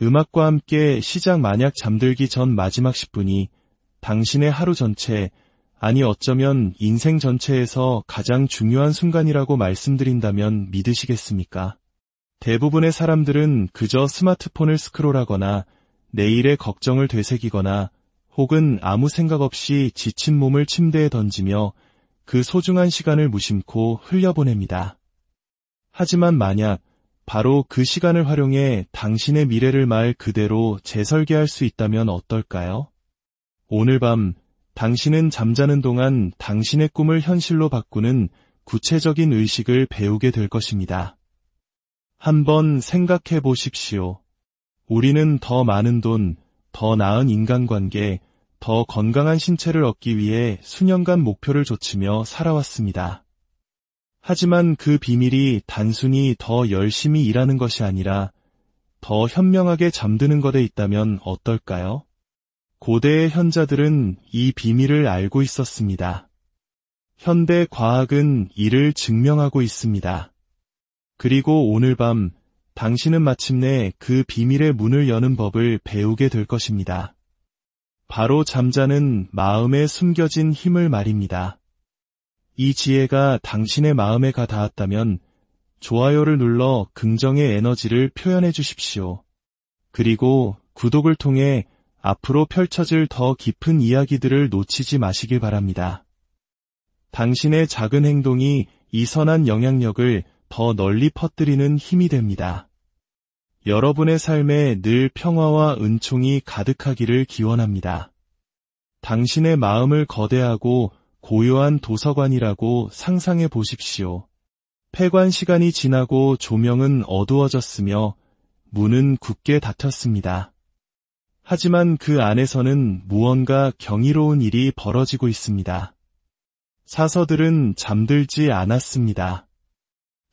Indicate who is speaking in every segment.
Speaker 1: 음악과 함께 시작 만약 잠들기 전 마지막 10분이 당신의 하루 전체, 아니 어쩌면 인생 전체에서 가장 중요한 순간이라고 말씀드린다면 믿으시겠습니까? 대부분의 사람들은 그저 스마트폰을 스크롤하거나 내일의 걱정을 되새기거나 혹은 아무 생각 없이 지친 몸을 침대에 던지며 그 소중한 시간을 무심코 흘려보냅니다. 하지만 만약 바로 그 시간을 활용해 당신의 미래를 말 그대로 재설계할 수 있다면 어떨까요? 오늘 밤 당신은 잠자는 동안 당신의 꿈을 현실로 바꾸는 구체적인 의식을 배우게 될 것입니다. 한번 생각해 보십시오. 우리는 더 많은 돈, 더 나은 인간관계, 더 건강한 신체를 얻기 위해 수년간 목표를 좇으며 살아왔습니다. 하지만 그 비밀이 단순히 더 열심히 일하는 것이 아니라 더 현명하게 잠드는 것에 있다면 어떨까요? 고대의 현자들은 이 비밀을 알고 있었습니다. 현대 과학은 이를 증명하고 있습니다. 그리고 오늘 밤 당신은 마침내 그 비밀의 문을 여는 법을 배우게 될 것입니다. 바로 잠자는 마음에 숨겨진 힘을 말입니다. 이 지혜가 당신의 마음에 가 닿았다면 좋아요를 눌러 긍정의 에너지를 표현해 주십시오. 그리고 구독을 통해 앞으로 펼쳐질 더 깊은 이야기들을 놓치지 마시길 바랍니다. 당신의 작은 행동이 이 선한 영향력을 더 널리 퍼뜨리는 힘이 됩니다. 여러분의 삶에 늘 평화와 은총이 가득하기를 기원합니다. 당신의 마음을 거대하고 고요한 도서관이라고 상상해 보십시오. 폐관 시간이 지나고 조명은 어두워졌으며 문은 굳게 닫혔습니다. 하지만 그 안에서는 무언가 경이로운 일이 벌어지고 있습니다. 사서들은 잠들지 않았습니다.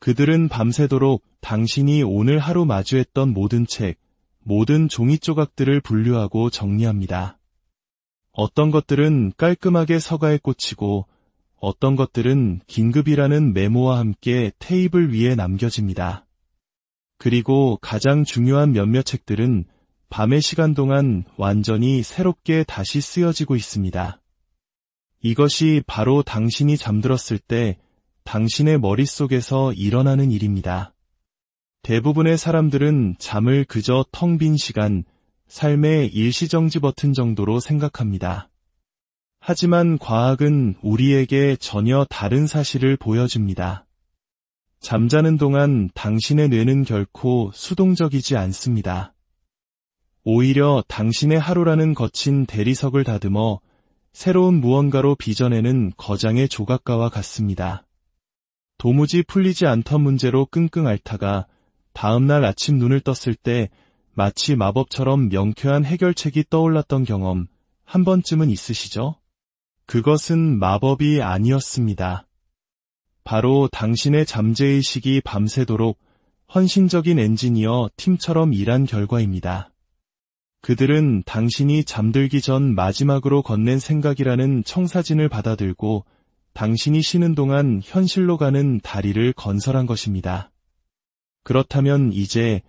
Speaker 1: 그들은 밤새도록 당신이 오늘 하루 마주했던 모든 책, 모든 종이 조각들을 분류하고 정리합니다. 어떤 것들은 깔끔하게 서가에 꽂히고 어떤 것들은 긴급이라는 메모와 함께 테이블 위에 남겨집니다. 그리고 가장 중요한 몇몇 책들은 밤의 시간 동안 완전히 새롭게 다시 쓰여지고 있습니다. 이것이 바로 당신이 잠들었을 때 당신의 머릿속에서 일어나는 일입니다. 대부분의 사람들은 잠을 그저 텅 빈 시간, 삶의 일시정지 버튼 정도로 생각합니다. 하지만 과학은 우리에게 전혀 다른 사실을 보여줍니다. 잠자는 동안 당신의 뇌는 결코 수동적이지 않습니다. 오히려 당신의 하루라는 거친 대리석을 다듬어 새로운 무언가로 빚어내는 거장의 조각가와 같습니다. 도무지 풀리지 않던 문제로 끙끙 앓다가 다음날 아침 눈을 떴을 때 마치 마법처럼 명쾌한 해결책이 떠올랐던 경험 한 번쯤은 있으시죠? 그것은 마법이 아니었습니다. 바로 당신의 잠재의식이 밤새도록 헌신적인 엔지니어 팀처럼 일한 결과입니다. 그들은 당신이 잠들기 전 마지막으로 건넨 생각이라는 청사진을 받아들고 당신이 쉬는 동안 현실로 가는 다리를 건설한 것입니다. 그렇다면 이제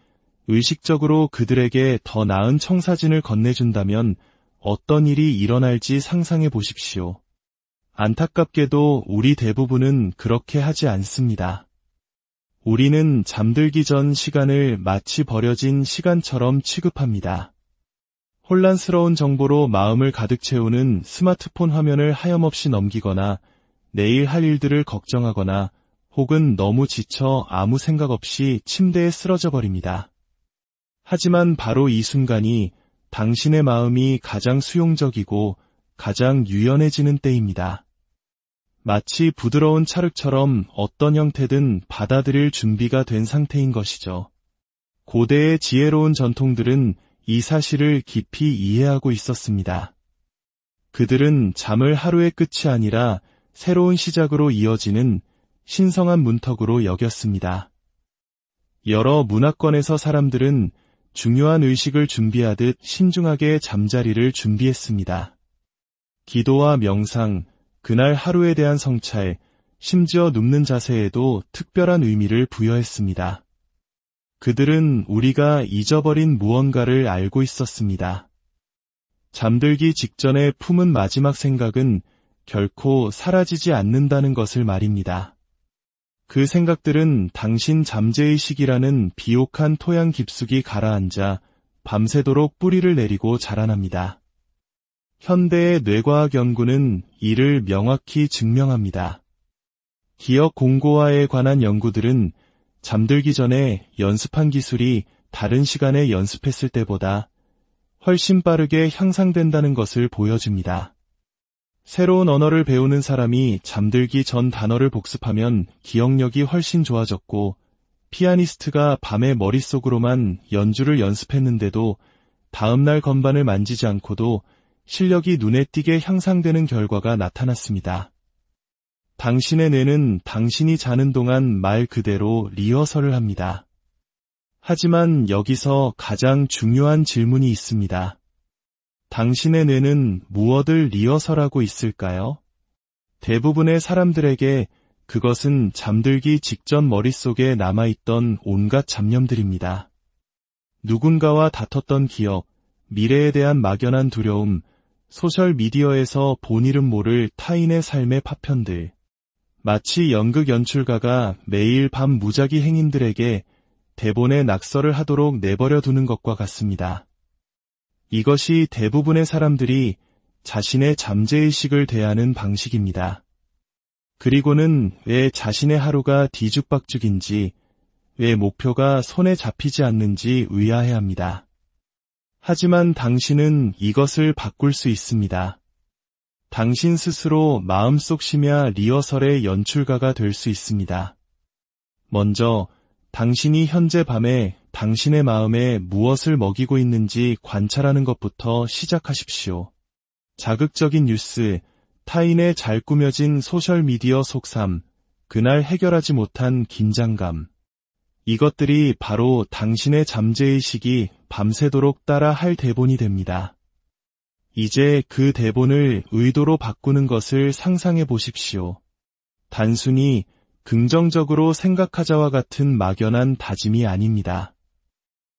Speaker 1: 의식적으로 그들에게 더 나은 청사진을 건네준다면 어떤 일이 일어날지 상상해 보십시오. 안타깝게도 우리 대부분은 그렇게 하지 않습니다. 우리는 잠들기 전 시간을 마치 버려진 시간처럼 취급합니다. 혼란스러운 정보로 마음을 가득 채우는 스마트폰 화면을 하염없이 넘기거나 내일 할 일들을 걱정하거나 혹은 너무 지쳐 아무 생각 없이 침대에 쓰러져 버립니다. 하지만 바로 이 순간이 당신의 마음이 가장 수용적이고 가장 유연해지는 때입니다. 마치 부드러운 찰흙처럼 어떤 형태든 받아들일 준비가 된 상태인 것이죠. 고대의 지혜로운 전통들은 이 사실을 깊이 이해하고 있었습니다. 그들은 잠을 하루의 끝이 아니라 새로운 시작으로 이어지는 신성한 문턱으로 여겼습니다. 여러 문화권에서 사람들은 중요한 의식을 준비하듯 신중하게 잠자리를 준비했습니다. 기도와 명상, 그날 하루에 대한 성찰, 심지어 눕는 자세에도 특별한 의미를 부여했습니다. 그들은 우리가 잊어버린 무언가를 알고 있었습니다. 잠들기 직전에 품은 마지막 생각은 결코 사라지지 않는다는 것을 말입니다. 그 생각들은 당신 잠재의식이라는 비옥한 토양 깊숙이 가라앉아 밤새도록 뿌리를 내리고 자라납니다. 현대의 뇌과학 연구는 이를 명확히 증명합니다. 기억 공고화에 관한 연구들은 잠들기 전에 연습한 기술이 다른 시간에 연습했을 때보다 훨씬 빠르게 향상된다는 것을 보여줍니다. 새로운 언어를 배우는 사람이 잠들기 전 단어를 복습하면 기억력이 훨씬 좋아졌고, 피아니스트가 밤에 머릿속으로만 연주를 연습했는데도 다음날 건반을 만지지 않고도 실력이 눈에 띄게 향상되는 결과가 나타났습니다. 당신의 뇌는 당신이 자는 동안 말 그대로 리허설을 합니다. 하지만 여기서 가장 중요한 질문이 있습니다. 당신의 뇌는 무엇을 리허설하고 있을까요? 대부분의 사람들에게 그것은 잠들기 직전 머릿속에 남아있던 온갖 잡념들입니다. 누군가와 다퉜던 기억, 미래에 대한 막연한 두려움, 소셜미디어에서 본 이름 모를 타인의 삶의 파편들, 마치 연극 연출가가 매일 밤 무작위 행인들에게 대본에 낙서를 하도록 내버려 두는 것과 같습니다. 이것이 대부분의 사람들이 자신의 잠재의식을 대하는 방식입니다. 그리고는 왜 자신의 하루가 뒤죽박죽인지, 왜 목표가 손에 잡히지 않는지 의아해합니다. 하지만 당신은 이것을 바꿀 수 있습니다. 당신 스스로 마음속 심야 리허설의 연출가가 될 수 있습니다. 먼저 당신이 현재 밤에 당신의 마음에 무엇을 먹이고 있는지 관찰하는 것부터 시작하십시오. 자극적인 뉴스, 타인의 잘 꾸며진 소셜미디어 속삼, 그날 해결하지 못한 긴장감. 이것들이 바로 당신의 잠재의식이 밤새도록 따라 할 대본이 됩니다. 이제 그 대본을 의도로 바꾸는 것을 상상해 보십시오. 단순히 긍정적으로 생각하자와 같은 막연한 다짐이 아닙니다.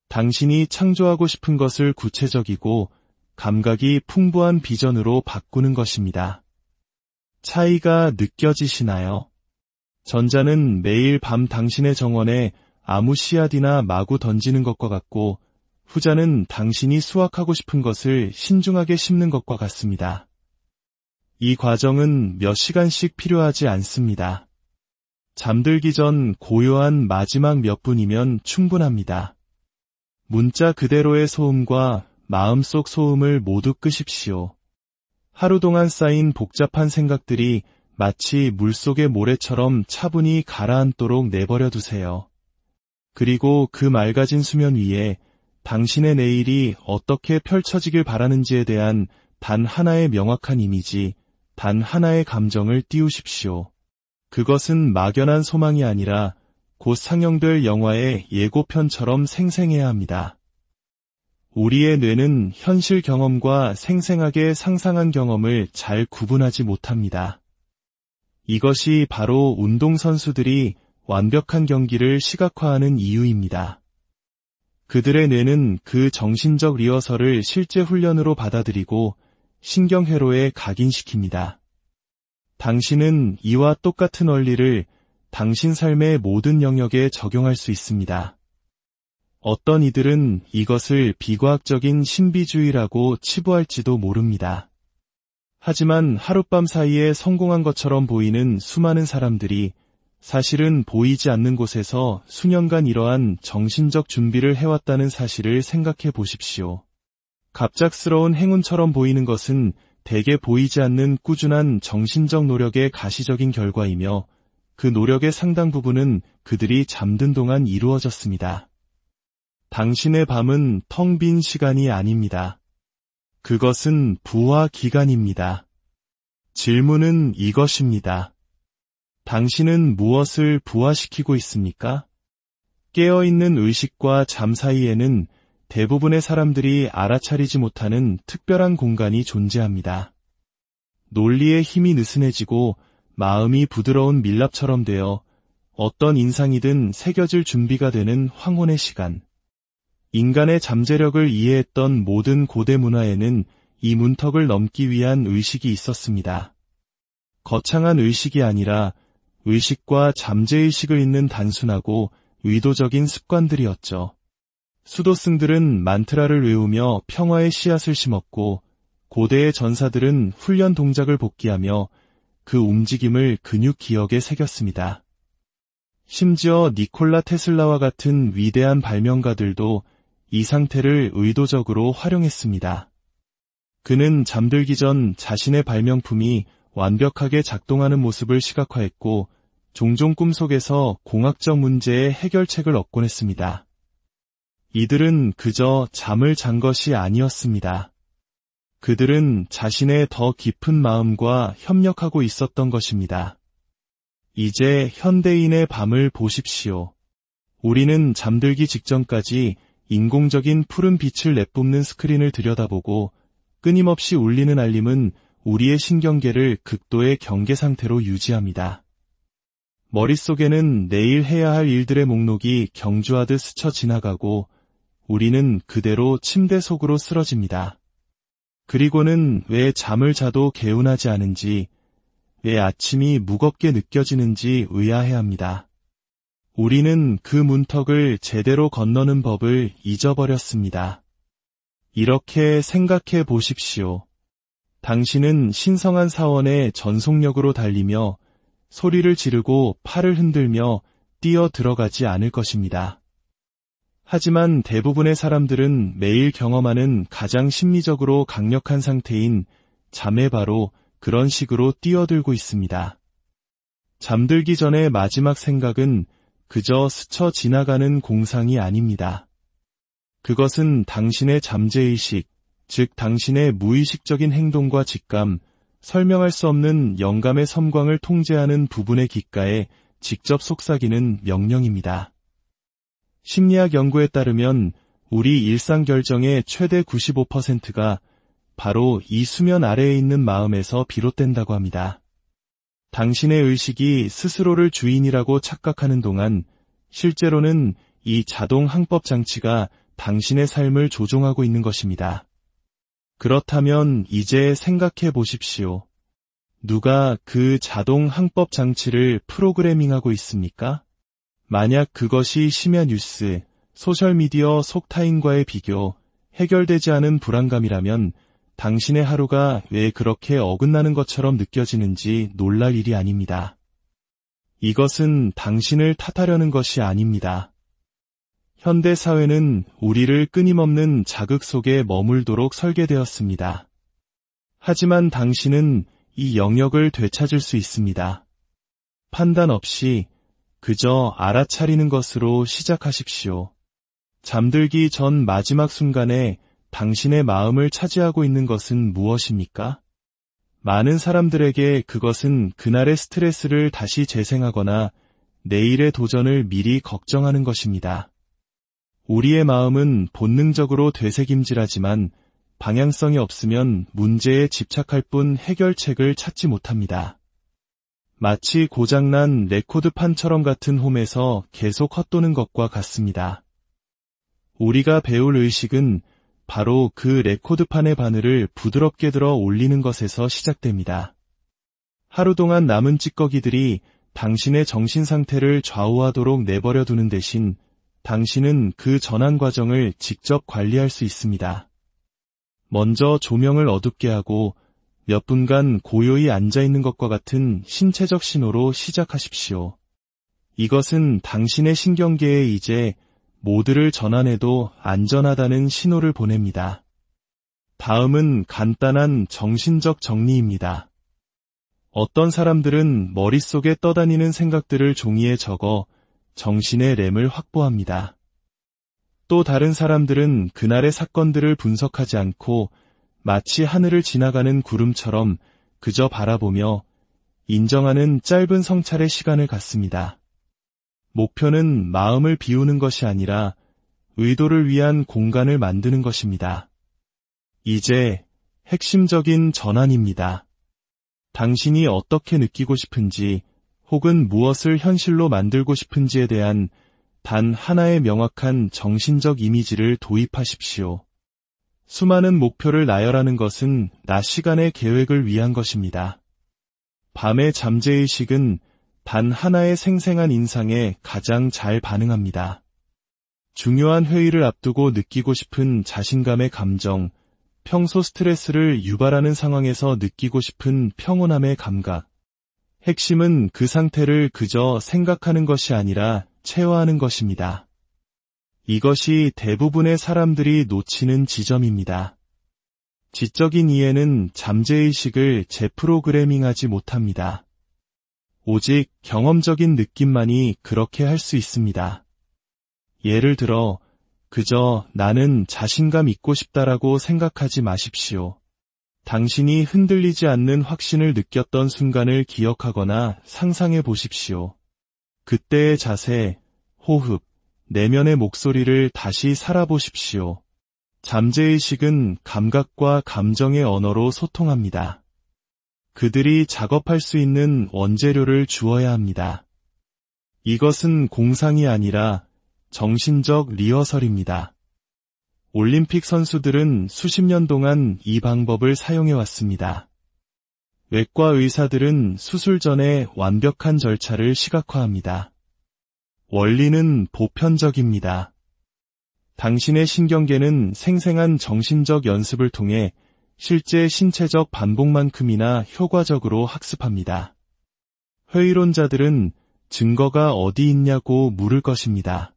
Speaker 1: 당신이 창조하고 싶은 것을 구체적이고 감각이 풍부한 비전으로 바꾸는 것입니다. 차이가 느껴지시나요? 전자는 매일 밤 당신의 정원에 아무 씨앗이나 마구 던지는 것과 같고, 후자는 당신이 수확하고 싶은 것을 신중하게 심는 것과 같습니다. 이 과정은 몇 시간씩 필요하지 않습니다. 잠들기 전 고요한 마지막 몇 분이면 충분합니다. 문자 그대로의 소음과 마음속 소음을 모두 끄십시오. 하루 동안 쌓인 복잡한 생각들이 마치 물속의 모래처럼 차분히 가라앉도록 내버려 두세요. 그리고 그 맑아진 수면 위에 당신의 내일이 어떻게 펼쳐지길 바라는지에 대한 단 하나의 명확한 이미지, 단 하나의 감정을 띄우십시오. 그것은 막연한 소망이 아니라 곧 상영될 영화의 예고편처럼 생생해야 합니다. 우리의 뇌는 현실 경험과 생생하게 상상한 경험을 잘 구분하지 못합니다. 이것이 바로 운동선수들이 완벽한 경기를 시각화하는 이유입니다. 그들의 뇌는 그 정신적 리허설을 실제 훈련으로 받아들이고 신경회로에 각인시킵니다. 당신은 이와 똑같은 원리를 당신 삶의 모든 영역에 적용할 수 있습니다. 어떤 이들은 이것을 비과학적인 신비주의라고 치부할지도 모릅니다. 하지만 하룻밤 사이에 성공한 것처럼 보이는 수많은 사람들이 사실은 보이지 않는 곳에서 수년간 이러한 정신적 준비를 해왔다는 사실을 생각해 보십시오. 갑작스러운 행운처럼 보이는 것은 대개 보이지 않는 꾸준한 정신적 노력의 가시적인 결과이며, 그 노력의 상당 부분은 그들이 잠든 동안 이루어졌습니다. 당신의 밤은 텅 빈 시간이 아닙니다. 그것은 부화 기간입니다. 질문은 이것입니다. 당신은 무엇을 부화시키고 있습니까? 깨어있는 의식과 잠 사이에는 대부분의 사람들이 알아차리지 못하는 특별한 공간이 존재합니다. 논리의 힘이 느슨해지고 마음이 부드러운 밀랍처럼 되어 어떤 인상이든 새겨질 준비가 되는 황혼의 시간. 인간의 잠재력을 이해했던 모든 고대 문화에는 이 문턱을 넘기 위한 의식이 있었습니다. 거창한 의식이 아니라 의식과 잠재의식을 잇는 단순하고 의도적인 습관들이었죠. 수도승들은 만트라를 외우며 평화의 씨앗을 심었고, 고대의 전사들은 훈련 동작을 복기하며 그 움직임을 근육 기억에 새겼습니다. 심지어 니콜라 테슬라와 같은 위대한 발명가들도 이 상태를 의도적으로 활용했습니다. 그는 잠들기 전 자신의 발명품이 완벽하게 작동하는 모습을 시각화했고, 종종 꿈속에서 공학적 문제의 해결책을 얻곤 했습니다. 이들은 그저 잠을 잔 것이 아니었습니다. 그들은 자신의 더 깊은 마음과 협력하고 있었던 것입니다. 이제 현대인의 밤을 보십시오. 우리는 잠들기 직전까지 인공적인 푸른 빛을 내뿜는 스크린을 들여다보고 끊임없이 울리는 알림은 우리의 신경계를 극도의 경계 상태로 유지합니다. 머릿속에는 내일 해야 할 일들의 목록이 경주하듯 스쳐 지나가고 우리는 그대로 침대 속으로 쓰러집니다. 그리고는 왜 잠을 자도 개운하지 않은지, 왜 아침이 무겁게 느껴지는지 의아해합니다. 우리는 그 문턱을 제대로 건너는 법을 잊어버렸습니다. 이렇게 생각해 보십시오. 당신은 신성한 사원의 전속력으로 달리며 소리를 지르고 팔을 흔들며 뛰어 들어가지 않을 것입니다. 하지만 대부분의 사람들은 매일 경험하는 가장 심리적으로 강력한 상태인 잠에 바로 그런 식으로 뛰어들고 있습니다. 잠들기 전의 마지막 생각은 그저 스쳐 지나가는 공상이 아닙니다. 그것은 당신의 잠재의식, 즉 당신의 무의식적인 행동과 직감, 설명할 수 없는 영감의 섬광을 통제하는 부분의 귓가에 직접 속삭이는 명령입니다. 심리학 연구에 따르면 우리 일상 결정의 최대 95%가 바로 이 수면 아래에 있는 마음에서 비롯된다고 합니다. 당신의 의식이 스스로를 주인이라고 착각하는 동안 실제로는 이 자동 항법 장치가 당신의 삶을 조종하고 있는 것입니다. 그렇다면 이제 생각해 보십시오. 누가 그 자동 항법 장치를 프로그래밍하고 있습니까? 만약 그것이 심야 뉴스, 소셜미디어 속타인과의 비교, 해결되지 않은 불안감이라면 당신의 하루가 왜 그렇게 어긋나는 것처럼 느껴지는지 놀랄 일이 아닙니다. 이것은 당신을 탓하려는 것이 아닙니다. 현대 사회는 우리를 끊임없는 자극 속에 머물도록 설계되었습니다. 하지만 당신은 이 영역을 되찾을 수 있습니다. 판단 없이 그저 알아차리는 것으로 시작하십시오. 잠들기 전 마지막 순간에 당신의 마음을 차지하고 있는 것은 무엇입니까? 많은 사람들에게 그것은 그날의 스트레스를 다시 재생하거나 내일의 도전을 미리 걱정하는 것입니다. 우리의 마음은 본능적으로 되새김질하지만 방향성이 없으면 문제에 집착할 뿐 해결책을 찾지 못합니다. 마치 고장난 레코드판처럼 같은 홈에서 계속 헛도는 것과 같습니다. 우리가 배울 의식은 바로 그 레코드판의 바늘을 부드럽게 들어 올리는 것에서 시작됩니다. 하루 동안 남은 찌꺼기들이 당신의 정신 상태를 좌우하도록 내버려 두는 대신 당신은 그 전환 과정을 직접 관리할 수 있습니다. 먼저 조명을 어둡게 하고 몇 분간 고요히 앉아있는 것과 같은 신체적 신호로 시작하십시오. 이것은 당신의 신경계에 이제 모드를 전환해도 안전하다는 신호를 보냅니다. 다음은 간단한 정신적 정리입니다. 어떤 사람들은 머릿속에 떠다니는 생각들을 종이에 적어 정신의 램을 확보합니다. 또 다른 사람들은 그날의 사건들을 분석하지 않고 마치 하늘을 지나가는 구름처럼 그저 바라보며 인정하는 짧은 성찰의 시간을 갖습니다. 목표는 마음을 비우는 것이 아니라 의도를 위한 공간을 만드는 것입니다. 이제 핵심적인 전환입니다. 당신이 어떻게 느끼고 싶은지 혹은 무엇을 현실로 만들고 싶은지에 대한 단 하나의 명확한 정신적 이미지를 도입하십시오. 수많은 목표를 나열하는 것은 낮 시간의 계획을 위한 것입니다. 밤의 잠재의식은 단 하나의 생생한 인상에 가장 잘 반응합니다. 중요한 회의를 앞두고 느끼고 싶은 자신감의 감정, 평소 스트레스를 유발하는 상황에서 느끼고 싶은 평온함의 감각. 핵심은 그 상태를 그저 생각하는 것이 아니라 체화하는 것입니다. 이것이 대부분의 사람들이 놓치는 지점입니다. 지적인 이해는 잠재의식을 재프로그래밍하지 못합니다. 오직 경험적인 느낌만이 그렇게 할 수 있습니다. 예를 들어, 그저 나는 자신감 있고 싶다라고 생각하지 마십시오. 당신이 흔들리지 않는 확신을 느꼈던 순간을 기억하거나 상상해 보십시오. 그때의 자세, 호흡, 내면의 목소리를 다시 살아보십시오. 잠재의식은 감각과 감정의 언어로 소통합니다. 그들이 작업할 수 있는 원재료를 주어야 합니다. 이것은 공상이 아니라 정신적 리허설입니다. 올림픽 선수들은 수십 년 동안 이 방법을 사용해왔습니다. 외과 의사들은 수술 전에 완벽한 절차를 시각화합니다. 원리는 보편적입니다. 당신의 신경계는 생생한 정신적 연습을 통해 실제 신체적 반복만큼이나 효과적으로 학습합니다. 회의론자들은 증거가 어디 있냐고 물을 것입니다.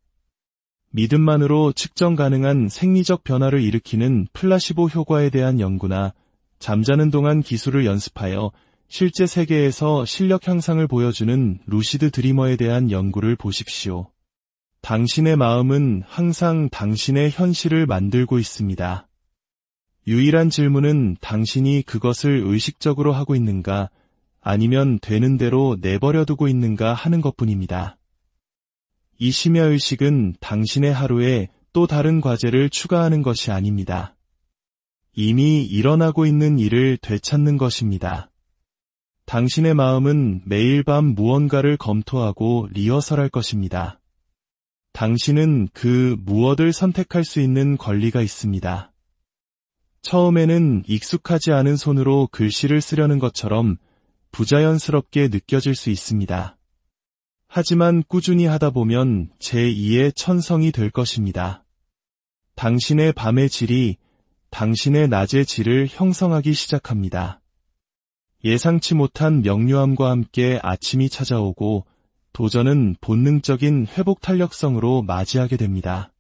Speaker 1: 믿음만으로 측정 가능한 생리적 변화를 일으키는 플라시보 효과에 대한 연구나 잠자는 동안 기술을 연습하여 실제 세계에서 실력 향상을 보여주는 루시드 드리머에 대한 연구를 보십시오. 당신의 마음은 항상 당신의 현실을 만들고 있습니다. 유일한 질문은 당신이 그것을 의식적으로 하고 있는가, 아니면 되는 대로 내버려두고 있는가 하는 것뿐입니다. 이 심야의식은 당신의 하루에 또 다른 과제를 추가하는 것이 아닙니다. 이미 일어나고 있는 일을 되찾는 것입니다. 당신의 마음은 매일 밤 무언가를 검토하고 리허설할 것입니다. 당신은 그 무엇을 선택할 수 있는 권리가 있습니다. 처음에는 익숙하지 않은 손으로 글씨를 쓰려는 것처럼 부자연스럽게 느껴질 수 있습니다. 하지만 꾸준히 하다 보면 제2의 천성이 될 것입니다. 당신의 밤의 질이 당신의 낮의 질을 형성하기 시작합니다. 예상치 못한 명료함과 함께 아침이 찾아오고 도전은 본능적인 회복 탄력성으로 맞이하게 됩니다.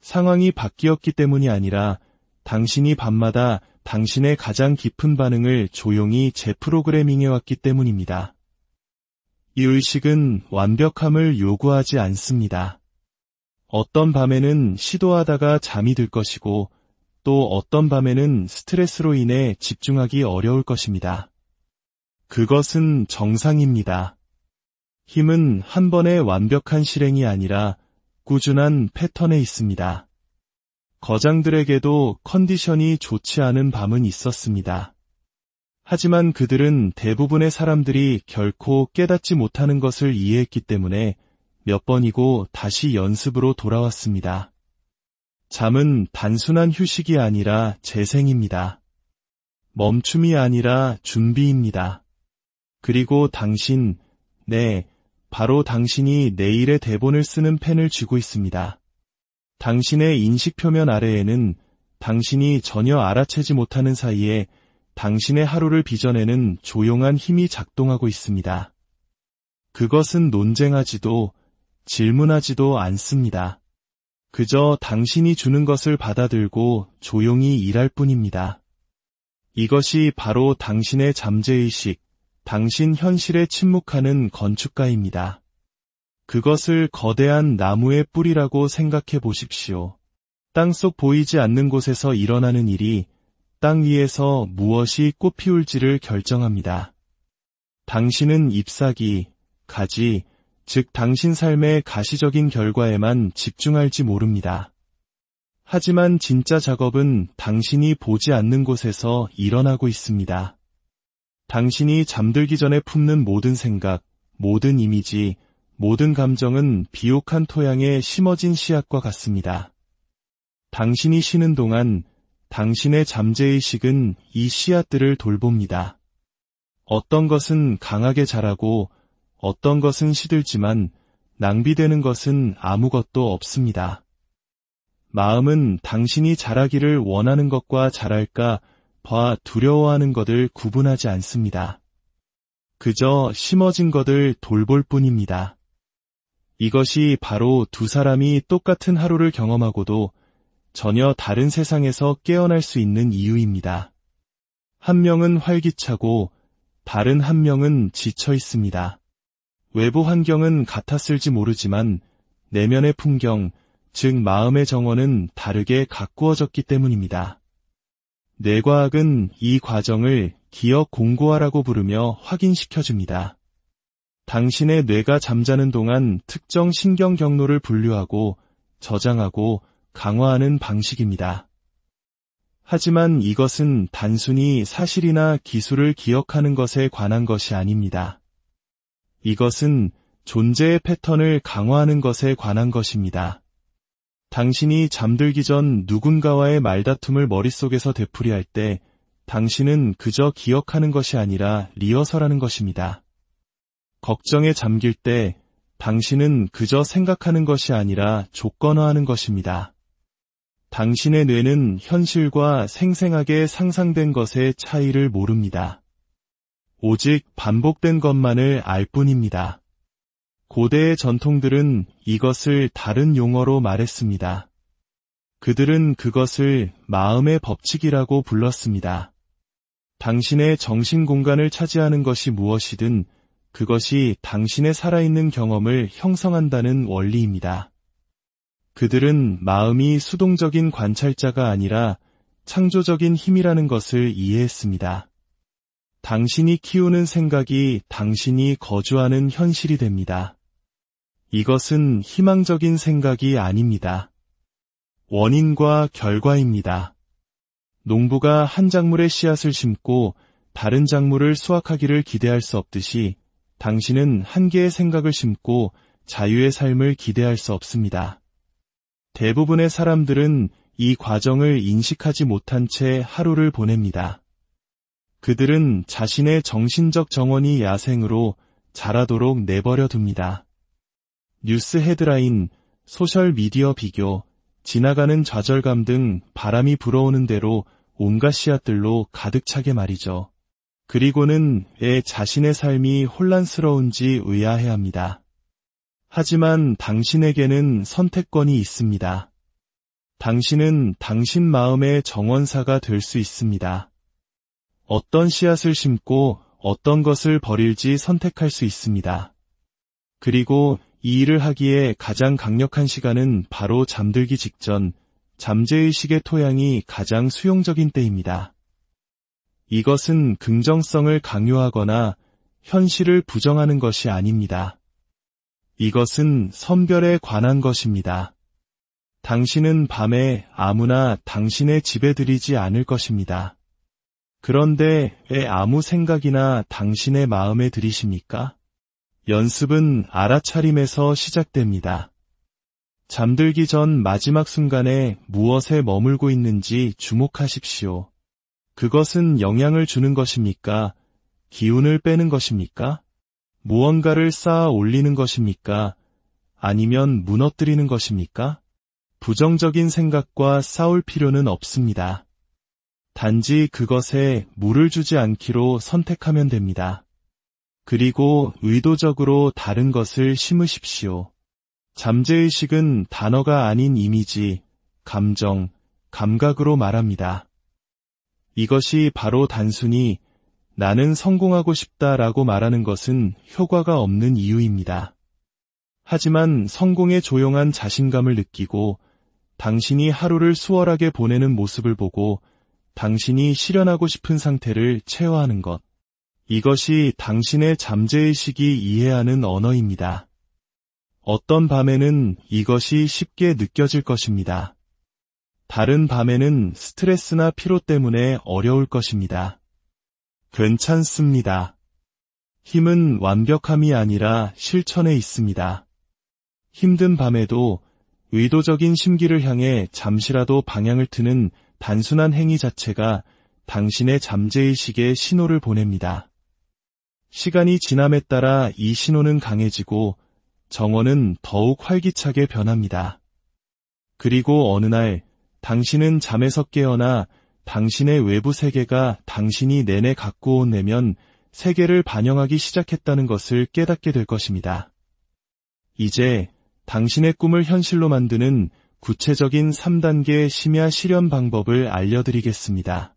Speaker 1: 상황이 바뀌었기 때문이 아니라 당신이 밤마다 당신의 가장 깊은 반응을 조용히 재프로그래밍해왔기 때문입니다. 이 의식은 완벽함을 요구하지 않습니다. 어떤 밤에는 시도하다가 잠이 들 것이고 또 어떤 밤에는 스트레스로 인해 집중하기 어려울 것입니다. 그것은 정상입니다. 힘은 한 번의 완벽한 실행이 아니라 꾸준한 패턴에 있습니다. 거장들에게도 컨디션이 좋지 않은 밤은 있었습니다. 하지만 그들은 대부분의 사람들이 결코 깨닫지 못하는 것을 이해했기 때문에 몇 번이고 다시 연습으로 돌아왔습니다. 잠은 단순한 휴식이 아니라 재생입니다. 멈춤이 아니라 준비입니다. 그리고 당신, 바로 당신이 내일의 대본을 쓰는 펜을 쥐고 있습니다. 당신의 인식 표면 아래에는 당신이 전혀 알아채지 못하는 사이에 당신의 하루를 빚어내는 조용한 힘이 작동하고 있습니다. 그것은 논쟁하지도 질문하지도 않습니다. 그저 당신이 주는 것을 받아들고 조용히 일할 뿐입니다. 이것이 바로 당신의 잠재의식, 당신 현실에 침묵하는 건축가입니다. 그것을 거대한 나무의 뿌리라고 생각해 보십시오. 땅속 보이지 않는 곳에서 일어나는 일이 땅 위에서 무엇이 꽃피울지를 결정합니다. 당신은 잎사귀, 가지, 즉 당신 삶의 가시적인 결과에만 집중할지 모릅니다. 하지만 진짜 작업은 당신이 보지 않는 곳에서 일어나고 있습니다. 당신이 잠들기 전에 품는 모든 생각, 모든 이미지, 모든 감정은 비옥한 토양에 심어진 씨앗과 같습니다. 당신이 쉬는 동안 당신의 잠재의식은 이 씨앗들을 돌봅니다. 어떤 것은 강하게 자라고 어떤 것은 시들지만 낭비되는 것은 아무것도 없습니다. 마음은 당신이 자라기를 원하는 것과 자랄까 봐 두려워하는 것을 구분하지 않습니다. 그저 심어진 것을 돌볼 뿐입니다. 이것이 바로 두 사람이 똑같은 하루를 경험하고도 전혀 다른 세상에서 깨어날 수 있는 이유입니다. 한 명은 활기차고 다른 한 명은 지쳐 있습니다. 외부 환경은 같았을지 모르지만 내면의 풍경, 즉 마음의 정원은 다르게 가꾸어졌기 때문입니다. 뇌과학은 이 과정을 기억 공고화라고 부르며 확인시켜줍니다. 당신의 뇌가 잠자는 동안 특정 신경 경로를 분류하고 저장하고 강화하는 방식입니다. 하지만 이것은 단순히 사실이나 기술을 기억하는 것에 관한 것이 아닙니다. 이것은 존재의 패턴을 강화하는 것에 관한 것입니다. 당신이 잠들기 전 누군가와의 말다툼을 머릿속에서 되풀이할 때 당신은 그저 기억하는 것이 아니라 리허설하는 것입니다. 걱정에 잠길 때 당신은 그저 생각하는 것이 아니라 조건화하는 것입니다. 당신의 뇌는 현실과 생생하게 상상된 것의 차이를 모릅니다. 오직 반복된 것만을 알 뿐입니다. 고대의 전통들은 이것을 다른 용어로 말했습니다. 그들은 그것을 마음의 법칙이라고 불렀습니다. 당신의 정신 공간을 차지하는 것이 무엇이든 그것이 당신의 살아있는 경험을 형성한다는 원리입니다. 그들은 마음이 수동적인 관찰자가 아니라 창조적인 힘이라는 것을 이해했습니다. 당신이 키우는 생각이 당신이 거주하는 현실이 됩니다. 이것은 희망적인 생각이 아닙니다. 원인과 결과입니다. 농부가 한 작물의 씨앗을 심고 다른 작물을 수확하기를 기대할 수 없듯이 당신은 한 개의 생각을 심고 자유의 삶을 기대할 수 없습니다. 대부분의 사람들은 이 과정을 인식하지 못한 채 하루를 보냅니다. 그들은 자신의 정신적 정원이 야생으로 자라도록 내버려 둡니다. 뉴스 헤드라인, 소셜미디어 비교, 지나가는 좌절감 등 바람이 불어오는 대로 온갖 씨앗들로 가득 차게 말이죠. 그리고는 왜 자신의 삶이 혼란스러운지 의아해합니다. 하지만 당신에게는 선택권이 있습니다. 당신은 당신 마음의 정원사가 될 수 있습니다. 어떤 씨앗을 심고 어떤 것을 버릴지 선택할 수 있습니다. 그리고 이 일을 하기에 가장 강력한 시간은 바로 잠들기 직전, 잠재의식의 토양이 가장 수용적인 때입니다. 이것은 긍정성을 강요하거나 현실을 부정하는 것이 아닙니다. 이것은 선별에 관한 것입니다. 당신은 밤에 아무나 당신의 집에 들이지 않을 것입니다. 그런데 왜 아무 생각이나 당신의 마음에 들이십니까? 연습은 알아차림에서 시작됩니다. 잠들기 전 마지막 순간에 무엇에 머물고 있는지 주목하십시오. 그것은 영향을 주는 것입니까? 기운을 빼는 것입니까? 무언가를 쌓아 올리는 것입니까? 아니면 무너뜨리는 것입니까? 부정적인 생각과 싸울 필요는 없습니다. 단지 그것에 물을 주지 않기로 선택하면 됩니다. 그리고 의도적으로 다른 것을 심으십시오. 잠재의식은 단어가 아닌 이미지, 감정, 감각으로 말합니다. 이것이 바로 단순히 나는 성공하고 싶다라고 말하는 것은 효과가 없는 이유입니다. 하지만 성공에 조용한 자신감을 느끼고 당신이 하루를 수월하게 보내는 모습을 보고 당신이 실현하고 싶은 상태를 체화하는 것. 이것이 당신의 잠재의식이 이해하는 언어입니다. 어떤 밤에는 이것이 쉽게 느껴질 것입니다. 다른 밤에는 스트레스나 피로 때문에 어려울 것입니다. 괜찮습니다. 힘은 완벽함이 아니라 실천에 있습니다. 힘든 밤에도 의도적인 심기를 향해 잠시라도 방향을 트는 단순한 행위 자체가 당신의 잠재의식에 신호를 보냅니다. 시간이 지남에 따라 이 신호는 강해지고 정원은 더욱 활기차게 변합니다. 그리고 어느 날 당신은 잠에서 깨어나 당신의 외부 세계가 당신이 내내 갖고 온 내면 세계를 반영하기 시작했다는 것을 깨닫게 될 것입니다. 이제 당신의 꿈을 현실로 만드는 구체적인 3단계 심야 실현 방법을 알려드리겠습니다.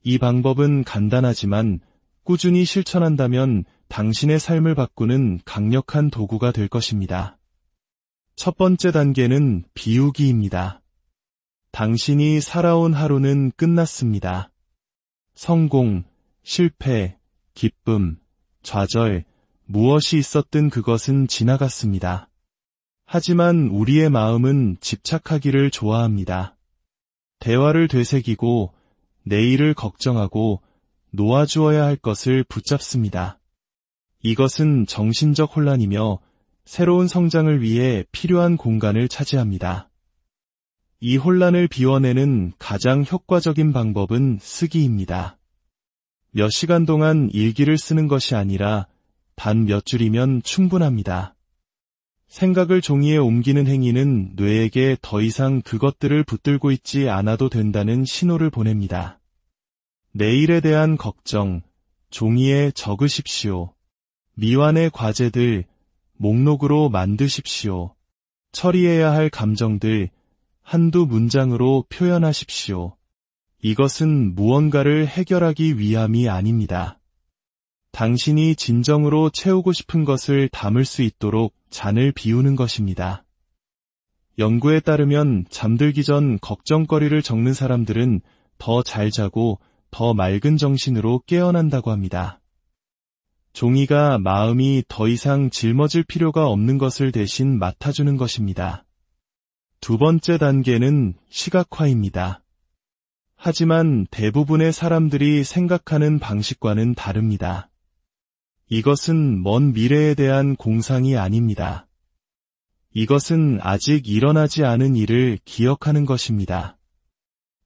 Speaker 1: 이 방법은 간단하지만 꾸준히 실천한다면 당신의 삶을 바꾸는 강력한 도구가 될 것입니다. 첫 번째 단계는 비우기입니다. 당신이 살아온 하루는 끝났습니다. 성공, 실패, 기쁨, 좌절, 무엇이 있었든 그것은 지나갔습니다. 하지만 우리의 마음은 집착하기를 좋아합니다. 대화를 되새기고 내일을 걱정하고 놓아주어야 할 것을 붙잡습니다. 이것은 정신적 혼란이며 새로운 성장을 위해 필요한 공간을 차지합니다. 이 혼란을 비워내는 가장 효과적인 방법은 쓰기입니다. 몇 시간 동안 일기를 쓰는 것이 아니라 단 몇 줄이면 충분합니다. 생각을 종이에 옮기는 행위는 뇌에게 더 이상 그것들을 붙들고 있지 않아도 된다는 신호를 보냅니다. 내일에 대한 걱정, 종이에 적으십시오. 미완의 과제들, 목록으로 만드십시오. 처리해야 할 감정들, 한두 문장으로 표현하십시오. 이것은 무언가를 해결하기 위함이 아닙니다. 당신이 진정으로 채우고 싶은 것을 담을 수 있도록 잔을 비우는 것입니다. 연구에 따르면 잠들기 전 걱정거리를 적는 사람들은 더 잘 자고 더 맑은 정신으로 깨어난다고 합니다. 종이가 마음이 더 이상 짊어질 필요가 없는 것을 대신 맡아주는 것입니다. 두 번째 단계는 시각화입니다. 하지만 대부분의 사람들이 생각하는 방식과는 다릅니다. 이것은 먼 미래에 대한 공상이 아닙니다. 이것은 아직 일어나지 않은 일을 기억하는 것입니다.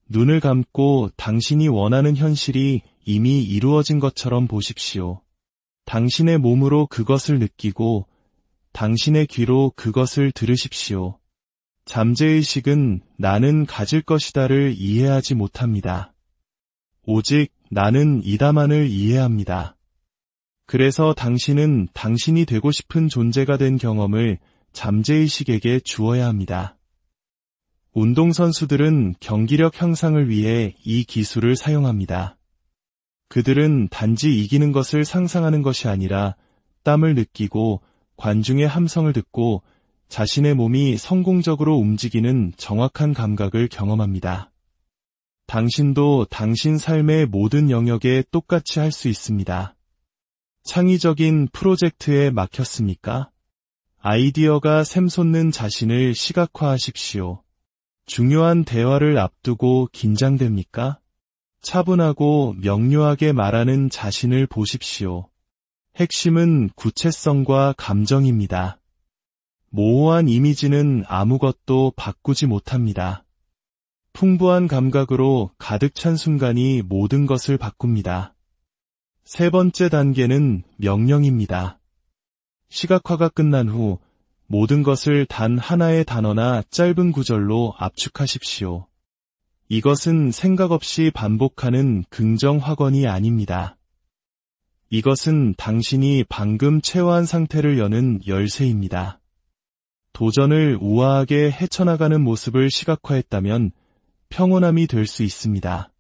Speaker 1: 눈을 감고 당신이 원하는 현실이 이미 이루어진 것처럼 보십시오. 당신의 몸으로 그것을 느끼고 당신의 귀로 그것을 들으십시오. 잠재의식은 나는 가질 것이다를 이해하지 못합니다. 오직 나는 이다만을 이해합니다. 그래서 당신은 당신이 되고 싶은 존재가 된 경험을 잠재의식에게 주어야 합니다. 운동선수들은 경기력 향상을 위해 이 기술을 사용합니다. 그들은 단지 이기는 것을 상상하는 것이 아니라 땀을 느끼고 관중의 함성을 듣고 자신의 몸이 성공적으로 움직이는 정확한 감각을 경험합니다. 당신도 당신 삶의 모든 영역에 똑같이 할 수 있습니다. 창의적인 프로젝트에 막혔습니까? 아이디어가 샘솟는 자신을 시각화하십시오. 중요한 대화를 앞두고 긴장됩니까? 차분하고 명료하게 말하는 자신을 보십시오. 핵심은 구체성과 감정입니다. 모호한 이미지는 아무것도 바꾸지 못합니다. 풍부한 감각으로 가득 찬 순간이 모든 것을 바꿉니다. 세 번째 단계는 명령입니다. 시각화가 끝난 후 모든 것을 단 하나의 단어나 짧은 구절로 압축하십시오. 이것은 생각 없이 반복하는 긍정 확언이 아닙니다. 이것은 당신이 방금 체화한 상태를 여는 열쇠입니다. 도전을 우아하게 헤쳐나가는 모습을 시각화했다면 평온함이 될 수 있습니다.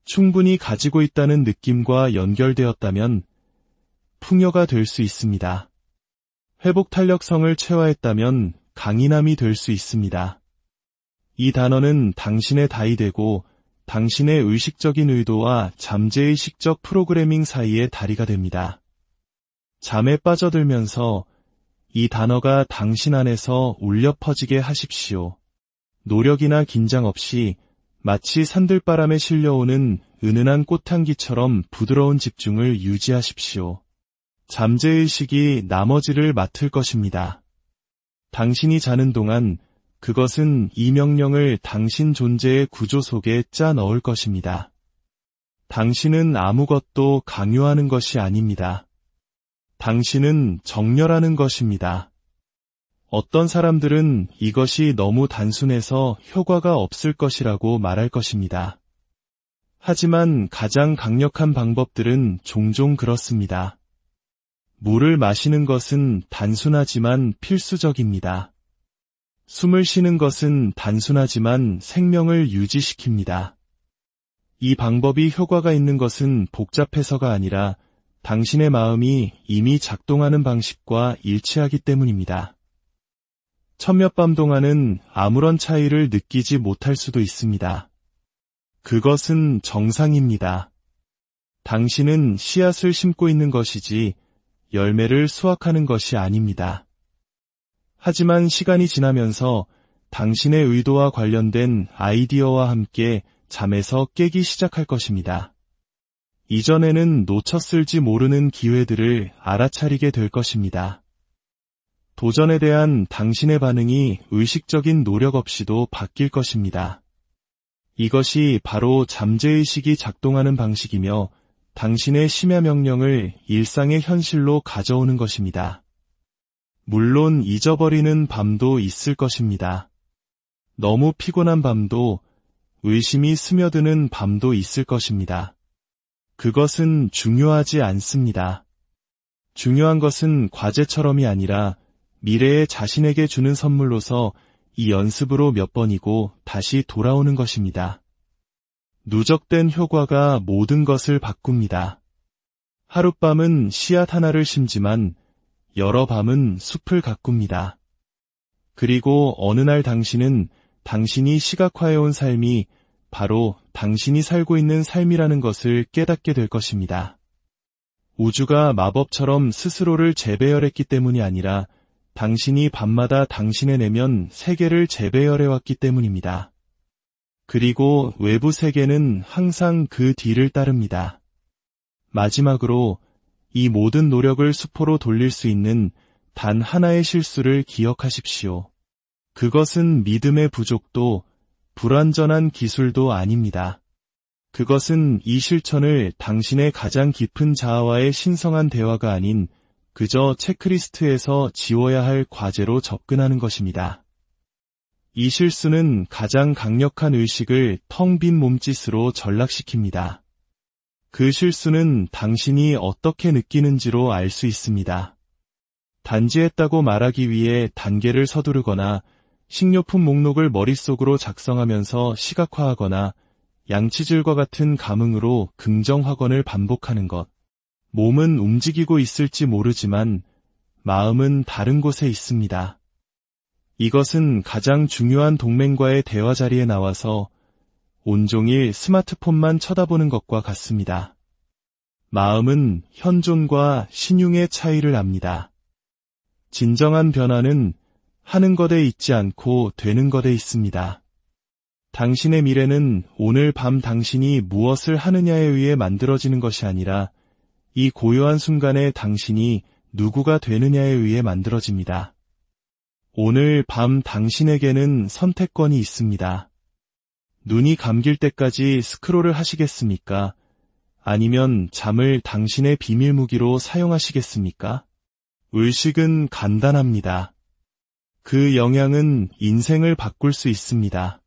Speaker 1: 충분히 가지고 있다는 느낌과 연결되었다면 풍요가 될 수 있습니다. 회복 탄력성을 체화했다면 강인함이 될 수 있습니다. 이 단어는 당신의 다이 되고 당신의 의식적인 의도와 잠재의식적 프로그래밍 사이의 다리가 됩니다. 잠에 빠져들면서 이 단어가 당신 안에서 울려 퍼지게 하십시오. 노력이나 긴장 없이 마치 산들바람에 실려오는 은은한 꽃향기처럼 부드러운 집중을 유지하십시오. 잠재의식이 나머지를 맡을 것입니다. 당신이 자는 동안 그것은 이 명령을 당신 존재의 구조 속에 짜 넣을 것입니다. 당신은 아무것도 강요하는 것이 아닙니다. 당신은 정렬하는 것입니다. 어떤 사람들은 이것이 너무 단순해서 효과가 없을 것이라고 말할 것입니다. 하지만 가장 강력한 방법들은 종종 그렇습니다. 물을 마시는 것은 단순하지만 필수적입니다. 숨을 쉬는 것은 단순하지만 생명을 유지시킵니다. 이 방법이 효과가 있는 것은 복잡해서가 아니라 당신의 마음이 이미 작동하는 방식과 일치하기 때문입니다. 천몇 밤 동안은 아무런 차이를 느끼지 못할 수도 있습니다. 그것은 정상입니다. 당신은 씨앗을 심고 있는 것이지 열매를 수확하는 것이 아닙니다. 하지만 시간이 지나면서 당신의 의도와 관련된 아이디어와 함께 잠에서 깨기 시작할 것입니다. 이전에는 놓쳤을지 모르는 기회들을 알아차리게 될 것입니다. 도전에 대한 당신의 반응이 의식적인 노력 없이도 바뀔 것입니다. 이것이 바로 잠재의식이 작동하는 방식이며 당신의 심야 명령을 일상의 현실로 가져오는 것입니다. 물론 잊어버리는 밤도 있을 것입니다. 너무 피곤한 밤도, 의심이 스며드는 밤도 있을 것입니다. 그것은 중요하지 않습니다. 중요한 것은 과제처럼이 아니라 미래의 자신에게 주는 선물로서 이 연습으로 몇 번이고 다시 돌아오는 것입니다. 누적된 효과가 모든 것을 바꿉니다. 하룻밤은 씨앗 하나를 심지만 여러 밤은 숲을 가꿉니다. 그리고 어느 날 당신은 당신이 시각화해온 삶이 바로 당신이 살고 있는 삶이라는 것을 깨닫게 될 것입니다. 우주가 마법처럼 스스로를 재배열했기 때문이 아니라 당신이 밤마다 당신의 내면 세계를 재배열해왔기 때문입니다. 그리고 외부 세계는 항상 그 뒤를 따릅니다. 마지막으로 이 모든 노력을 수포로 돌릴 수 있는 단 하나의 실수를 기억하십시오. 그것은 믿음의 부족도 불완전한 기술도 아닙니다. 그것은 이 실천을 당신의 가장 깊은 자아와의 신성한 대화가 아닌 그저 체크리스트에서 지워야 할 과제로 접근하는 것입니다. 이 실수는 가장 강력한 의식을 텅 빈 몸짓으로 전락시킵니다. 그 실수는 당신이 어떻게 느끼는지로 알 수 있습니다. 단지했다고 말하기 위해 단계를 서두르거나 식료품 목록을 머릿속으로 작성하면서 시각화하거나 양치질과 같은 감흥으로 긍정 확언을 반복하는 것. 몸은 움직이고 있을지 모르지만 마음은 다른 곳에 있습니다. 이것은 가장 중요한 동맹과의 대화 자리에 나와서 온종일 스마트폰만 쳐다보는 것과 같습니다. 마음은 현존과 신용의 차이를 압니다. 진정한 변화는 하는 것에 있지 않고 되는 것에 있습니다. 당신의 미래는 오늘 밤 당신이 무엇을 하느냐에 의해 만들어지는 것이 아니라 이 고요한 순간에 당신이 누구가 되느냐에 의해 만들어집니다. 오늘 밤 당신에게는 선택권이 있습니다. 눈이 감길 때까지 스크롤을 하시겠습니까? 아니면 잠을 당신의 비밀 무기로 사용하시겠습니까? 의식은 간단합니다. 그 영향은 인생을 바꿀 수 있습니다.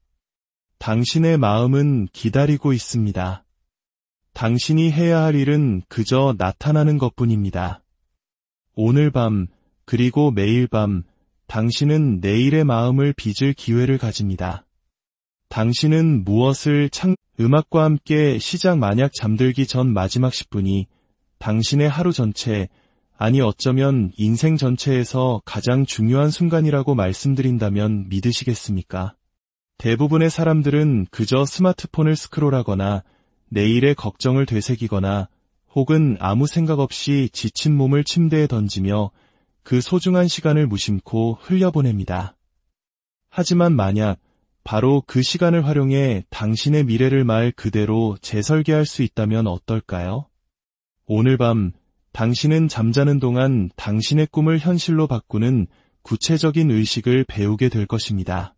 Speaker 1: 당신의 마음은 기다리고 있습니다. 당신이 해야 할 일은 그저 나타나는 것뿐입니다. 오늘 밤, 그리고 매일 밤, 당신은 내일의 마음을 빚을 기회를 가집니다. 당신은 무엇을 음악과 함께 시작 만약 잠들기 전 마지막 10분이 당신의 하루 전체, 아니 어쩌면 인생 전체에서 가장 중요한 순간이라고 말씀드린다면 믿으시겠습니까? 대부분의 사람들은 그저 스마트폰을 스크롤하거나 내일의 걱정을 되새기거나 혹은 아무 생각 없이 지친 몸을 침대에 던지며 그 소중한 시간을 무심코 흘려보냅니다. 하지만 만약 바로 그 시간을 활용해 당신의 미래를 말 그대로 재설계할 수 있다면 어떨까요? 오늘 밤, 당신은 잠자는 동안 당신의 꿈을 현실로 바꾸는 구체적인 의식을 배우게 될 것입니다.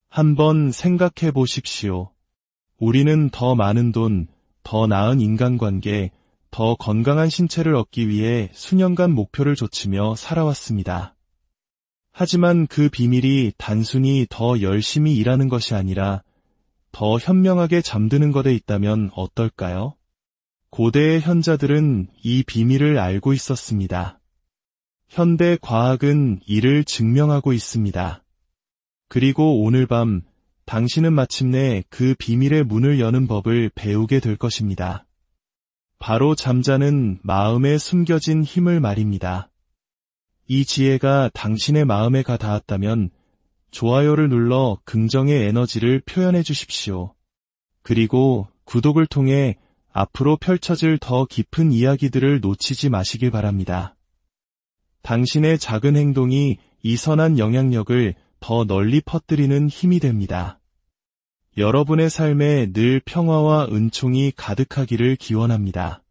Speaker 1: 한번 생각해 보십시오. 우리는 더 많은 돈, 더 나은 인간관계, 더 건강한 신체를 얻기 위해 수년간 목표를 좇으며 살아왔습니다. 하지만 그 비밀이 단순히 더 열심히 일하는 것이 아니라 더 현명하게 잠드는 것에 있다면 어떨까요? 고대의 현자들은 이 비밀을 알고 있었습니다. 현대 과학은 이를 증명하고 있습니다. 그리고 오늘 밤 당신은 마침내 그 비밀의 문을 여는 법을 배우게 될 것입니다. 바로 잠자는 마음에 숨겨진 힘을 말입니다. 이 지혜가 당신의 마음에 가 닿았다면 좋아요를 눌러 긍정의 에너지를 표현해 주십시오. 그리고 구독을 통해 앞으로 펼쳐질 더 깊은 이야기들을 놓치지 마시길 바랍니다. 당신의 작은 행동이 이 선한 영향력을 더 널리 퍼뜨리는 힘이 됩니다. 여러분의 삶에 늘 평화와 은총이 가득하기를 기원합니다.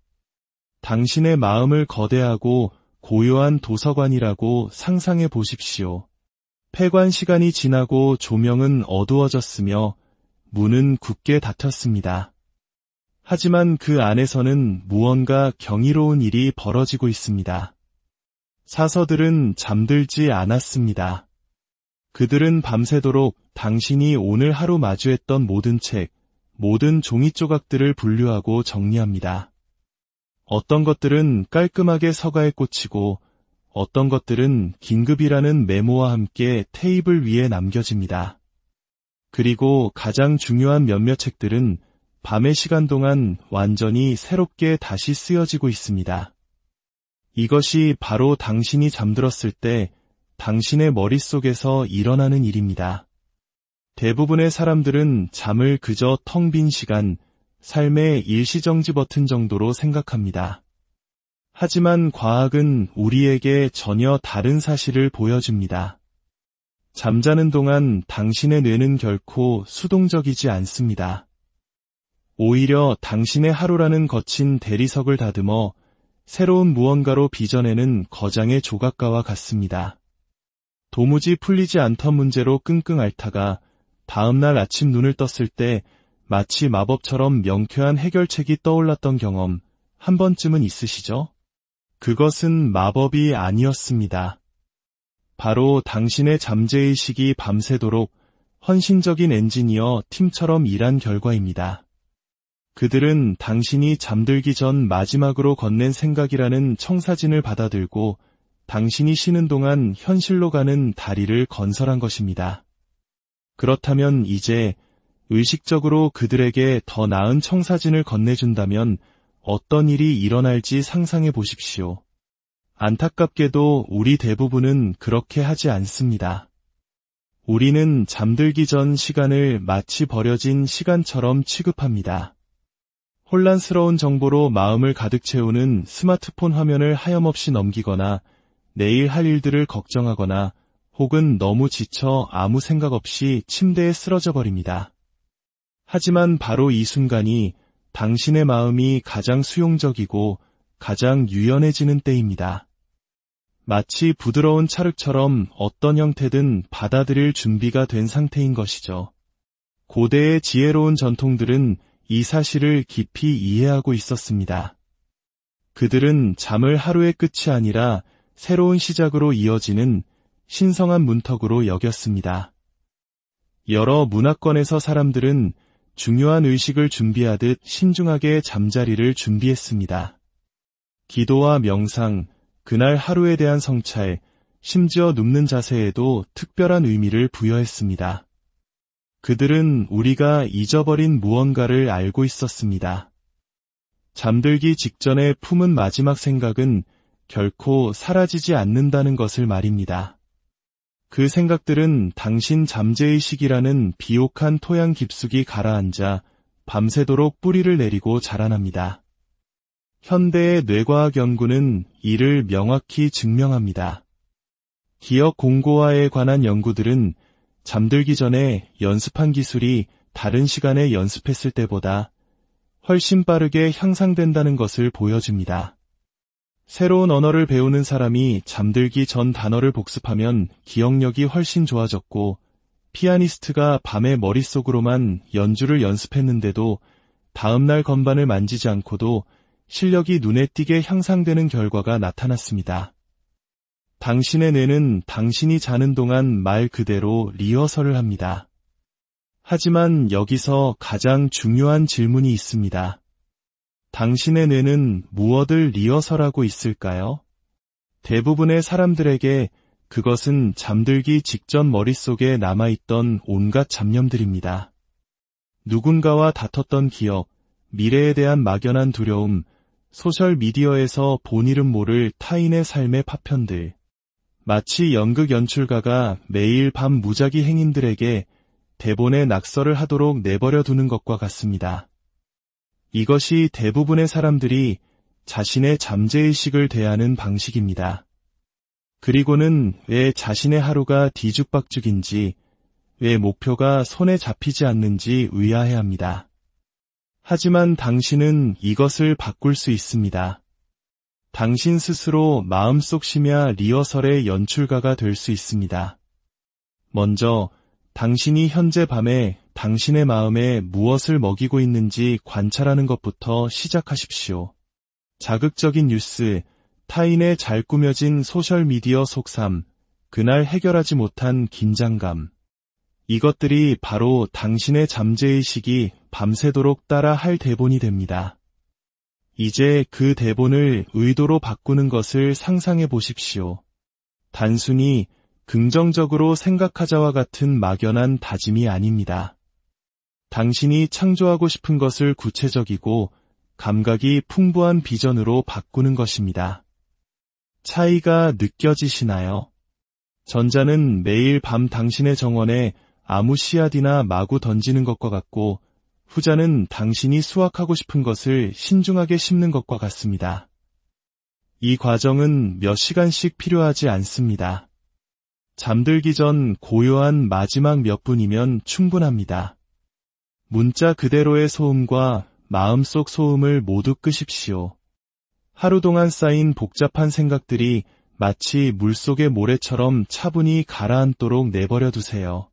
Speaker 1: 당신의 마음을 거대하고 고요한 도서관이라고 상상해 보십시오. 폐관 시간이 지나고 조명은 어두워졌으며 문은 굳게 닫혔습니다. 하지만 그 안에서는 무언가 경이로운 일이 벌어지고 있습니다. 사서들은 잠들지 않았습니다. 그들은 밤새도록 당신이 오늘 하루 마주했던 모든 책, 모든 종이 조각들을 분류하고 정리합니다. 어떤 것들은 깔끔하게 서가에 꽂히고 어떤 것들은 긴급이라는 메모와 함께 테이블 위에 남겨집니다. 그리고 가장 중요한 몇몇 책들은 밤의 시간 동안 완전히 새롭게 다시 쓰여지고 있습니다. 이것이 바로 당신이 잠들었을 때 당신의 머릿속에서 일어나는 일입니다. 대부분의 사람들은 잠을 그저 텅 빈 시간, 삶의 일시정지 버튼 정도로 생각합니다. 하지만 과학은 우리에게 전혀 다른 사실을 보여줍니다. 잠자는 동안 당신의 뇌는 결코 수동적이지 않습니다. 오히려 당신의 하루라는 거친 대리석을 다듬어 새로운 무언가로 빚어내는 거장의 조각가와 같습니다. 도무지 풀리지 않던 문제로 끙끙 앓다가 다음날 아침 눈을 떴을 때 마치 마법처럼 명쾌한 해결책이 떠올랐던 경험 한 번쯤은 있으시죠? 그것은 마법이 아니었습니다. 바로 당신의 잠재의식이 밤새도록 헌신적인 엔지니어 팀처럼 일한 결과입니다. 그들은 당신이 잠들기 전 마지막으로 건넨 생각이라는 청사진을 받아들고 당신이 쉬는 동안 현실로 가는 다리를 건설한 것입니다. 그렇다면 이제 의식적으로 그들에게 더 나은 청사진을 건네준다면 어떤 일이 일어날지 상상해 보십시오. 안타깝게도 우리 대부분은 그렇게 하지 않습니다. 우리는 잠들기 전 시간을 마치 버려진 시간처럼 취급합니다. 혼란스러운 정보로 마음을 가득 채우는 스마트폰 화면을 하염없이 넘기거나 내일 할 일들을 걱정하거나 혹은 너무 지쳐 아무 생각 없이 침대에 쓰러져 버립니다. 하지만 바로 이 순간이 당신의 마음이 가장 수용적이고 가장 유연해지는 때입니다. 마치 부드러운 찰흙처럼 어떤 형태든 받아들일 준비가 된 상태인 것이죠. 고대의 지혜로운 전통들은 이 사실을 깊이 이해하고 있었습니다. 그들은 잠을 하루의 끝이 아니라 새로운 시작으로 이어지는 신성한 문턱으로 여겼습니다. 여러 문화권에서 사람들은 중요한 의식을 준비하듯 신중하게 잠자리를 준비했습니다. 기도와 명상, 그날 하루에 대한 성찰, 심지어 눕는 자세에도 특별한 의미를 부여했습니다. 그들은 우리가 잊어버린 무언가를 알고 있었습니다. 잠들기 직전에 품은 마지막 생각은 결코 사라지지 않는다는 것을 말입니다. 그 생각들은 당신 잠재의식이라는 비옥한 토양 깊숙이 가라앉아 밤새도록 뿌리를 내리고 자라납니다. 현대의 뇌과학 연구는 이를 명확히 증명합니다. 기억 공고화에 관한 연구들은 잠들기 전에 연습한 기술이 다른 시간에 연습했을 때보다 훨씬 빠르게 향상된다는 것을 보여줍니다. 새로운 언어를 배우는 사람이 잠들기 전 단어를 복습하면 기억력이 훨씬 좋아졌고, 피아니스트가 밤에 머릿속으로만 연주를 연습했는데도 다음날 건반을 만지지 않고도 실력이 눈에 띄게 향상되는 결과가 나타났습니다. 당신의 뇌는 당신이 자는 동안 말 그대로 리허설을 합니다. 하지만 여기서 가장 중요한 질문이 있습니다. 당신의 뇌는 무엇을 리허설하고 있을까요? 대부분의 사람들에게 그것은 잠들기 직전 머릿속에 남아있던 온갖 잡념들입니다. 누군가와 다퉜던 기억, 미래에 대한 막연한 두려움, 소셜미디어에서 본 이름 모를 타인의 삶의 파편들. 마치 연극 연출가가 매일 밤 무작위 행인들에게 대본에 낙서를 하도록 내버려 두는 것과 같습니다. 이것이 대부분의 사람들이 자신의 잠재의식을 대하는 방식입니다. 그리고는 왜 자신의 하루가 뒤죽박죽인지, 왜 목표가 손에 잡히지 않는지 의아해합니다. 하지만 당신은 이것을 바꿀 수 있습니다. 당신 스스로 마음속 심야 리허설의 연출가가 될 수 있습니다. 먼저 당신이 현재 밤에 당신의 마음에 무엇을 먹이고 있는지 관찰하는 것부터 시작하십시오. 자극적인 뉴스, 타인의 잘 꾸며진 소셜미디어 속삼, 그날 해결하지 못한 긴장감. 이것들이 바로 당신의 잠재의식이 밤새도록 따라 할 대본이 됩니다. 이제 그 대본을 의도로 바꾸는 것을 상상해 보십시오. 단순히 긍정적으로 생각하자와 같은 막연한 다짐이 아닙니다. 당신이 창조하고 싶은 것을 구체적이고 감각이 풍부한 비전으로 바꾸는 것입니다. 차이가 느껴지시나요? 전자는 매일 밤 당신의 정원에 아무 씨앗이나 마구 던지는 것과 같고, 후자는 당신이 수확하고 싶은 것을 신중하게 심는 것과 같습니다. 이 과정은 몇 시간씩 필요하지 않습니다. 잠들기 전 고요한 마지막 몇 분이면 충분합니다. 문자 그대로의 소음과 마음속 소음을 모두 끄십시오. 하루 동안 쌓인 복잡한 생각들이 마치 물속의 모래처럼 차분히 가라앉도록 내버려 두세요.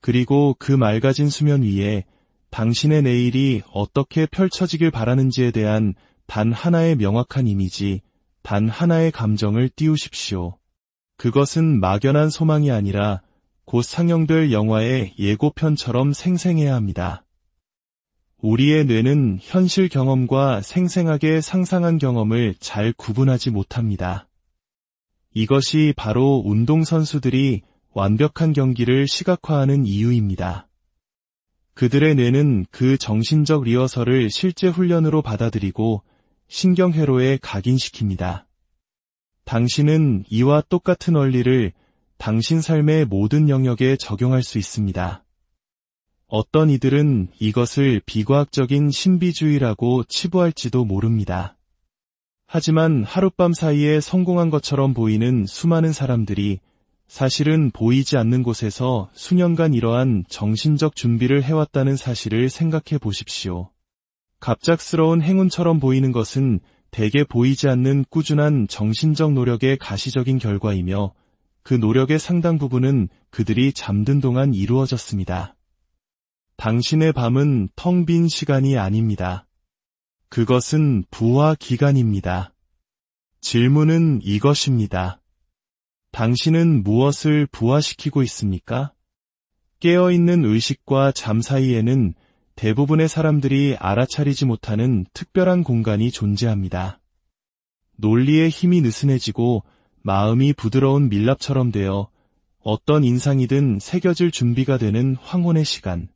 Speaker 1: 그리고 그 맑아진 수면 위에 당신의 내일이 어떻게 펼쳐지길 바라는지에 대한 단 하나의 명확한 이미지, 단 하나의 감정을 띄우십시오. 그것은 막연한 소망이 아니라 곧 상영될 영화의 예고편처럼 생생해야 합니다. 우리의 뇌는 현실 경험과 생생하게 상상한 경험을 잘 구분하지 못합니다. 이것이 바로 운동선수들이 완벽한 경기를 시각화하는 이유입니다. 그들의 뇌는 그 정신적 리허설을 실제 훈련으로 받아들이고 신경회로에 각인시킵니다. 당신은 이와 똑같은 원리를 당신 삶의 모든 영역에 적용할 수 있습니다. 어떤 이들은 이것을 비과학적인 신비주의라고 치부할지도 모릅니다. 하지만 하룻밤 사이에 성공한 것처럼 보이는 수많은 사람들이 사실은 보이지 않는 곳에서 수년간 이러한 정신적 준비를 해왔다는 사실을 생각해 보십시오. 갑작스러운 행운처럼 보이는 것은 대개 보이지 않는 꾸준한 정신적 노력의 가시적인 결과이며, 그 노력의 상당 부분은 그들이 잠든 동안 이루어졌습니다. 당신의 밤은 텅 빈 시간이 아닙니다. 그것은 부화 기간입니다. 질문은 이것입니다. 당신은 무엇을 부화시키고 있습니까? 깨어있는 의식과 잠 사이에는 대부분의 사람들이 알아차리지 못하는 특별한 공간이 존재합니다. 논리의 힘이 느슨해지고 마음이 부드러운 밀랍처럼 되어 어떤 인상이든 새겨질 준비가 되는 황혼의 시간.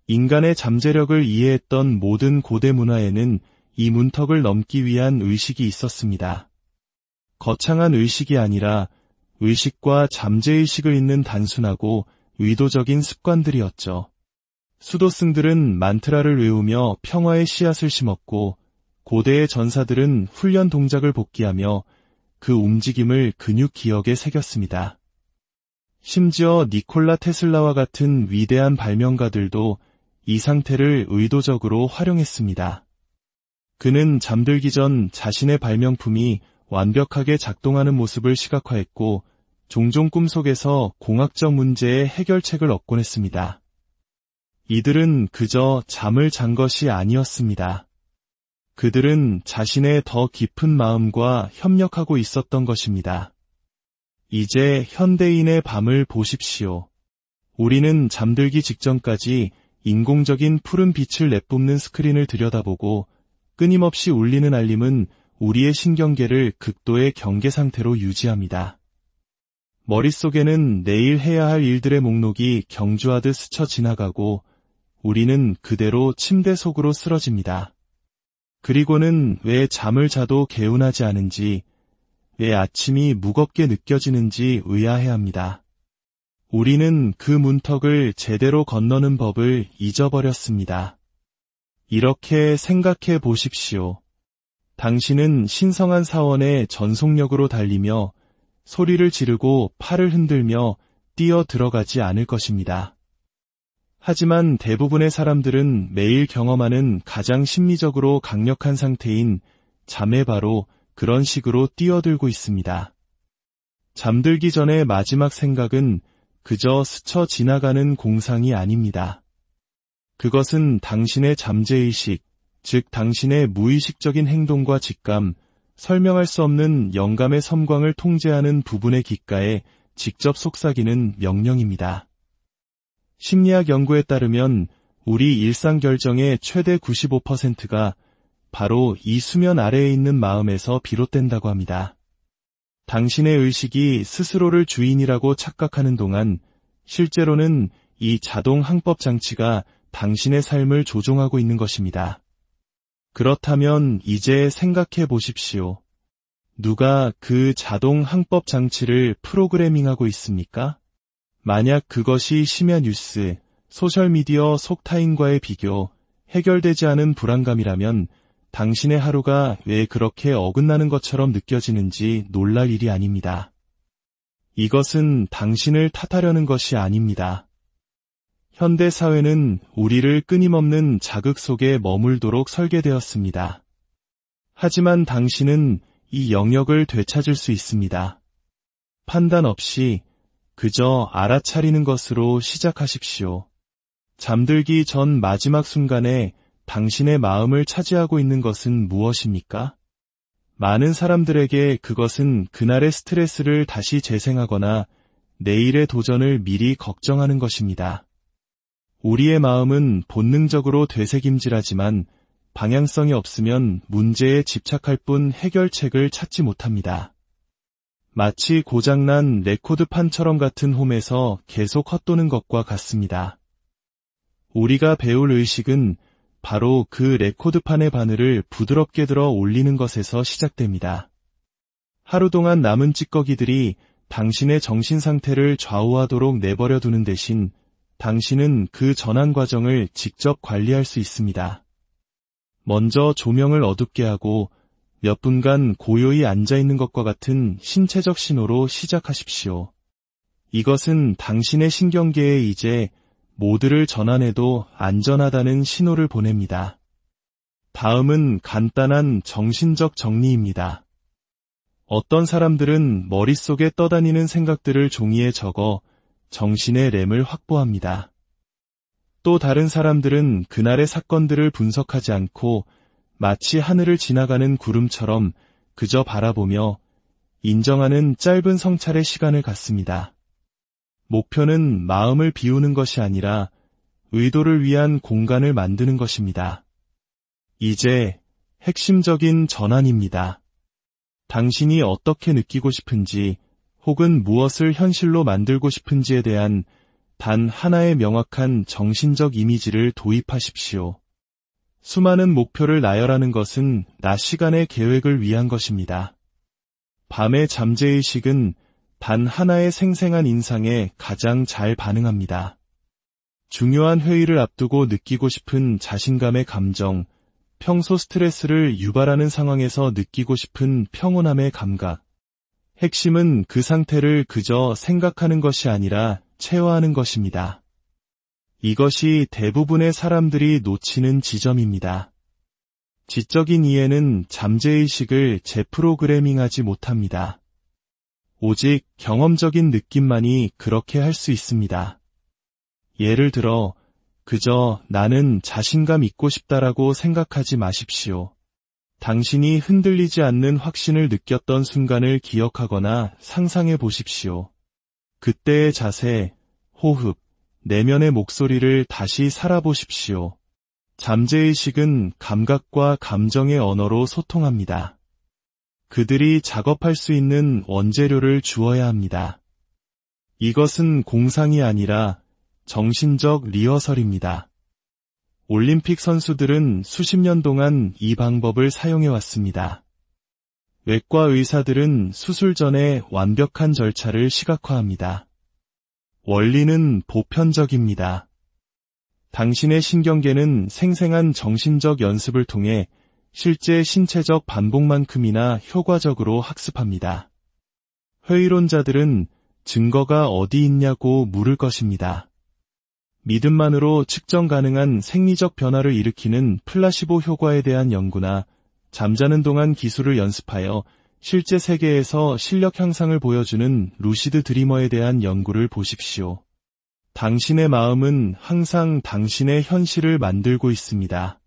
Speaker 1: 인간의 잠재력을 이해했던 모든 고대 문화에는 이 문턱을 넘기 위한 의식이 있었습니다. 거창한 의식이 아니라 의식과 잠재의식을 잇는 단순하고 의도적인 습관들이었죠. 수도승들은 만트라를 외우며 평화의 씨앗을 심었고, 고대의 전사들은 훈련 동작을 복기하며 그 움직임을 근육 기억에 새겼습니다. 심지어 니콜라 테슬라와 같은 위대한 발명가들도 이 상태를 의도적으로 활용했습니다. 그는 잠들기 전 자신의 발명품이 완벽하게 작동하는 모습을 시각화했고 종종 꿈속에서 공학적 문제의 해결책을 얻곤 했습니다. 이들은 그저 잠을 잔 것이 아니었습니다. 그들은 자신의 더 깊은 마음과 협력하고 있었던 것입니다. 이제 현대인의 밤을 보십시오. 우리는 잠들기 직전까지 인공적인 푸른 빛을 내뿜는 스크린을 들여다보고 끊임없이 울리는 알림은 우리의 신경계를 극도의 경계 상태로 유지합니다. 머릿속에는 내일 해야 할 일들의 목록이 경주하듯 스쳐 지나가고 우리는 그대로 침대 속으로 쓰러집니다. 그리고는 왜 잠을 자도 개운하지 않은지, 왜 아침이 무겁게 느껴지는지 의아해합니다. 우리는 그 문턱을 제대로 건너는 법을 잊어버렸습니다. 이렇게 생각해 보십시오. 당신은 신성한 사원의 전속력으로 달리며 소리를 지르고 팔을 흔들며 뛰어 들어가지 않을 것입니다. 하지만 대부분의 사람들은 매일 경험하는 가장 심리적으로 강력한 상태인 잠에 바로 그런 식으로 뛰어들고 있습니다. 잠들기 전의 마지막 생각은 그저 스쳐 지나가는 공상이 아닙니다. 그것은 당신의 잠재의식, 즉 당신의 무의식적인 행동과 직감, 설명할 수 없는 영감의 섬광을 통제하는 부분의 귓가에 직접 속삭이는 명령입니다. 심리학 연구에 따르면 우리 일상 결정의 최대 95%가 바로 이 수면 아래에 있는 마음에서 비롯된다고 합니다. 당신의 의식이 스스로를 주인이라고 착각하는 동안 실제로는 이 자동 항법 장치가 당신의 삶을 조종하고 있는 것입니다. 그렇다면 이제 생각해 보십시오. 누가 그 자동 항법 장치를 프로그래밍하고 있습니까? 만약 그것이 심야 뉴스, 소셜미디어 속타인과의 비교, 해결되지 않은 불안감이라면 당신의 하루가 왜 그렇게 어긋나는 것처럼 느껴지는지 놀랄 일이 아닙니다. 이것은 당신을 탓하려는 것이 아닙니다. 현대 사회는 우리를 끊임없는 자극 속에 머물도록 설계되었습니다. 하지만 당신은 이 영역을 되찾을 수 있습니다. 판단 없이 그저 알아차리는 것으로 시작하십시오. 잠들기 전 마지막 순간에 당신의 마음을 차지하고 있는 것은 무엇입니까? 많은 사람들에게 그것은 그날의 스트레스를 다시 재생하거나 내일의 도전을 미리 걱정하는 것입니다. 우리의 마음은 본능적으로 되새김질하지만 방향성이 없으면 문제에 집착할 뿐 해결책을 찾지 못합니다. 마치 고장난 레코드판처럼 같은 홈에서 계속 헛도는 것과 같습니다. 우리가 배울 의식은 바로 그 레코드판의 바늘을 부드럽게 들어 올리는 것에서 시작됩니다. 하루 동안 남은 찌꺼기들이 당신의 정신 상태를 좌우하도록 내버려 두는 대신 당신은 그 전환 과정을 직접 관리할 수 있습니다. 먼저 조명을 어둡게 하고 몇 분간 고요히 앉아있는 것과 같은 신체적 신호로 시작하십시오. 이것은 당신의 신경계에 이제 모드를 전환해도 안전하다는 신호를 보냅니다. 다음은 간단한 정신적 정리입니다. 어떤 사람들은 머릿속에 떠다니는 생각들을 종이에 적어 정신의 램을 확보합니다. 또 다른 사람들은 그날의 사건들을 분석하지 않고 마치 하늘을 지나가는 구름처럼 그저 바라보며 인정하는 짧은 성찰의 시간을 갖습니다. 목표는 마음을 비우는 것이 아니라 의도를 위한 공간을 만드는 것입니다. 이제 핵심적인 전환입니다. 당신이 어떻게 느끼고 싶은지 혹은 무엇을 현실로 만들고 싶은지에 대한 단 하나의 명확한 정신적 이미지를 도입하십시오. 수많은 목표를 나열하는 것은 낮 시간의 계획을 위한 것입니다. 밤의 잠재의식은 단 하나의 생생한 인상에 가장 잘 반응합니다. 중요한 회의를 앞두고 느끼고 싶은 자신감의 감정, 평소 스트레스를 유발하는 상황에서 느끼고 싶은 평온함의 감각. 핵심은 그 상태를 그저 생각하는 것이 아니라 체화하는 것입니다. 이것이 대부분의 사람들이 놓치는 지점입니다. 지적인 이해는 잠재의식을 재프로그래밍하지 못합니다. 오직 경험적인 느낌만이 그렇게 할 수 있습니다. 예를 들어, 그저 나는 자신감 있고 싶다라고 생각하지 마십시오. 당신이 흔들리지 않는 확신을 느꼈던 순간을 기억하거나 상상해 보십시오. 그때의 자세, 호흡, 내면의 목소리를 다시 살아보십시오. 잠재의식은 감각과 감정의 언어로 소통합니다. 그들이 작업할 수 있는 원재료를 주어야 합니다. 이것은 공상이 아니라 정신적 리허설입니다. 올림픽 선수들은 수십 년 동안 이 방법을 사용해왔습니다. 외과 의사들은 수술 전에 완벽한 절차를 시각화합니다. 원리는 보편적입니다. 당신의 신경계는 생생한 정신적 연습을 통해 실제 신체적 반복만큼이나 효과적으로 학습합니다. 회의론자들은 증거가 어디 있냐고 물을 것입니다. 믿음만으로 측정 가능한 생리적 변화를 일으키는 플라시보 효과에 대한 연구나 잠자는 동안 기술을 연습하여 실제 세계에서 실력 향상을 보여주는 루시드 드리머에 대한 연구를 보십시오. 당신의 마음은 항상 당신의 현실을 만들고 있습니다.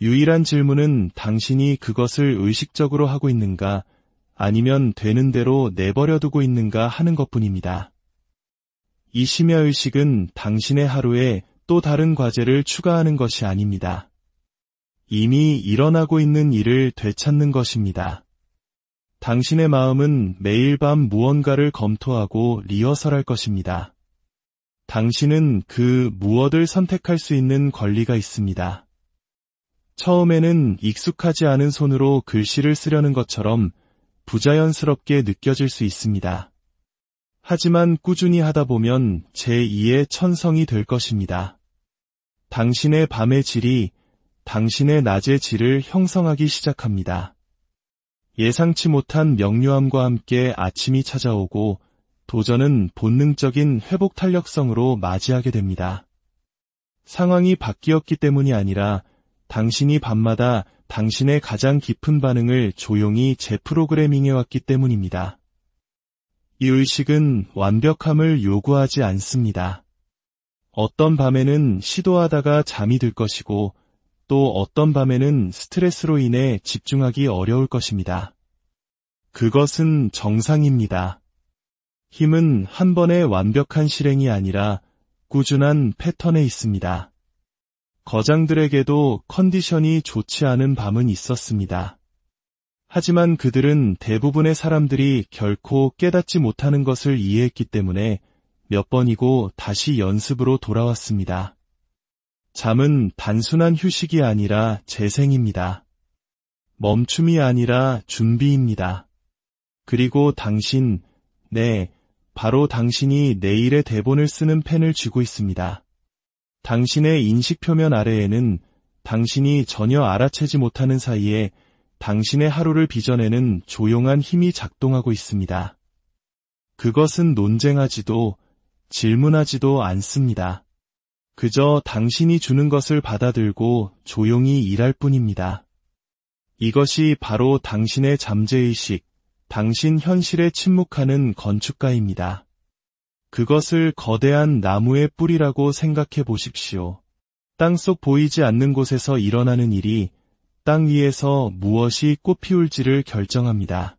Speaker 1: 유일한 질문은 당신이 그것을 의식적으로 하고 있는가, 아니면 되는 대로 내버려두고 있는가 하는 것뿐입니다. 이 심야의식은 당신의 하루에 또 다른 과제를 추가하는 것이 아닙니다. 이미 일어나고 있는 일을 되찾는 것입니다. 당신의 마음은 매일 밤 무언가를 검토하고 리허설할 것입니다. 당신은 그 무엇을 선택할 수 있는 권리가 있습니다. 처음에는 익숙하지 않은 손으로 글씨를 쓰려는 것처럼 부자연스럽게 느껴질 수 있습니다. 하지만 꾸준히 하다 보면 제2의 천성이 될 것입니다. 당신의 밤의 질이 당신의 낮의 질을 형성하기 시작합니다. 예상치 못한 명료함과 함께 아침이 찾아오고 도전은 본능적인 회복 탄력성으로 맞이하게 됩니다. 상황이 바뀌었기 때문이 아니라 당신이 밤마다 당신의 가장 깊은 반응을 조용히 재프로그래밍해왔기 때문입니다. 이 의식은 완벽함을 요구하지 않습니다. 어떤 밤에는 시도하다가 잠이 들 것이고 또 어떤 밤에는 스트레스로 인해 집중하기 어려울 것입니다. 그것은 정상입니다. 힘은 한 번의 완벽한 실행이 아니라 꾸준한 패턴에 있습니다. 거장들에게도 컨디션이 좋지 않은 밤은 있었습니다. 하지만 그들은 대부분의 사람들이 결코 깨닫지 못하는 것을 이해했기 때문에 몇 번이고 다시 연습으로 돌아왔습니다. 잠은 단순한 휴식이 아니라 재생입니다. 멈춤이 아니라 준비입니다. 그리고 당신, 바로 당신이 내일의 대본을 쓰는 펜을 쥐고 있습니다. 당신의 인식 표면 아래에는 당신이 전혀 알아채지 못하는 사이에 당신의 하루를 빚어내는 조용한 힘이 작동하고 있습니다. 그것은 논쟁하지도 질문하지도 않습니다. 그저 당신이 주는 것을 받아들고 조용히 일할 뿐입니다. 이것이 바로 당신의 잠재의식, 당신 현실에 침묵하는 건축가입니다. 그것을 거대한 나무의 뿌리라고 생각해 보십시오. 땅속 보이지 않는 곳에서 일어나는 일이 땅 위에서 무엇이 꽃피울지를 결정합니다.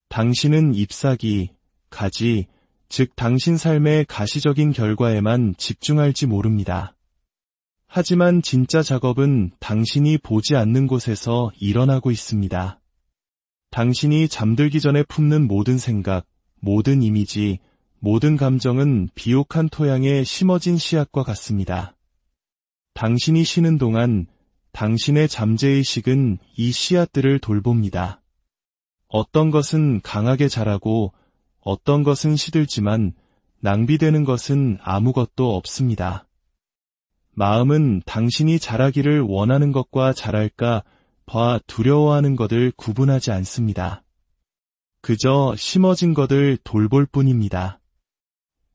Speaker 1: 당신은 잎사귀, 가지, 즉 당신 삶의 가시적인 결과에만 집중할지 모릅니다. 하지만 진짜 작업은 당신이 보지 않는 곳에서 일어나고 있습니다. 당신이 잠들기 전에 품는 모든 생각, 모든 이미지, 모든 감정은 비옥한 토양에 심어진 씨앗과 같습니다. 당신이 쉬는 동안 당신의 잠재의식은 이 씨앗들을 돌봅니다. 어떤 것은 강하게 자라고 어떤 것은 시들지만 낭비되는 것은 아무것도 없습니다. 마음은 당신이 자라기를 원하는 것과 자랄까 봐 두려워하는 것을 구분하지 않습니다. 그저 심어진 것을 돌볼 뿐입니다.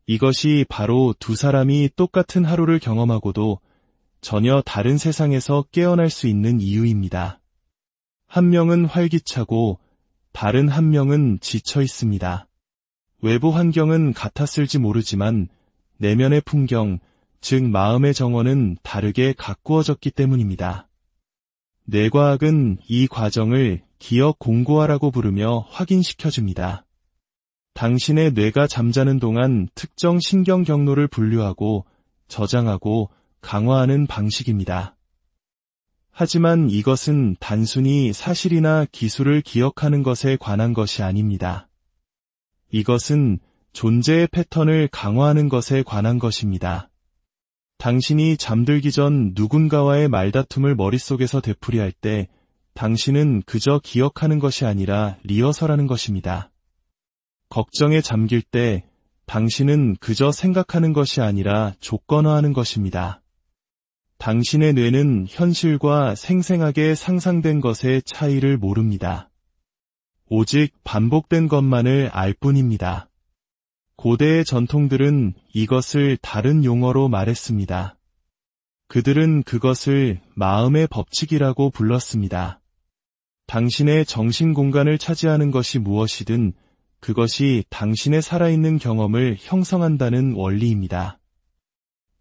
Speaker 1: 이것이 바로 두 사람이 똑같은 하루를 경험하고도 전혀 다른 세상에서 깨어날 수 있는 이유입니다. 한 명은 활기차고 다른 한 명은 지쳐 있습니다. 외부 환경은 같았을지 모르지만 내면의 풍경, 즉 마음의 정원은 다르게 가꾸어졌기 때문입니다. 뇌과학은 이 과정을 기억 공고화라고 부르며 확인시켜줍니다. 당신의 뇌가 잠자는 동안 특정 신경 경로를 분류하고 저장하고 강화하는 방식입니다. 하지만 이것은 단순히 사실이나 기술을 기억하는 것에 관한 것이 아닙니다. 이것은 존재의 패턴을 강화하는 것에 관한 것입니다. 당신이 잠들기 전 누군가와의 말다툼을 머릿속에서 되풀이할 때 당신은 그저 기억하는 것이 아니라 리허설하는 것입니다. 걱정에 잠길 때 당신은 그저 생각하는 것이 아니라 조건화하는 것입니다. 당신의 뇌는 현실과 생생하게 상상된 것의 차이를 모릅니다. 오직 반복된 것만을 알 뿐입니다. 고대의 전통들은 이것을 다른 용어로 말했습니다. 그들은 그것을 마음의 법칙이라고 불렀습니다. 당신의 정신 공간을 차지하는 것이 무엇이든 그것이 당신의 살아있는 경험을 형성한다는 원리입니다.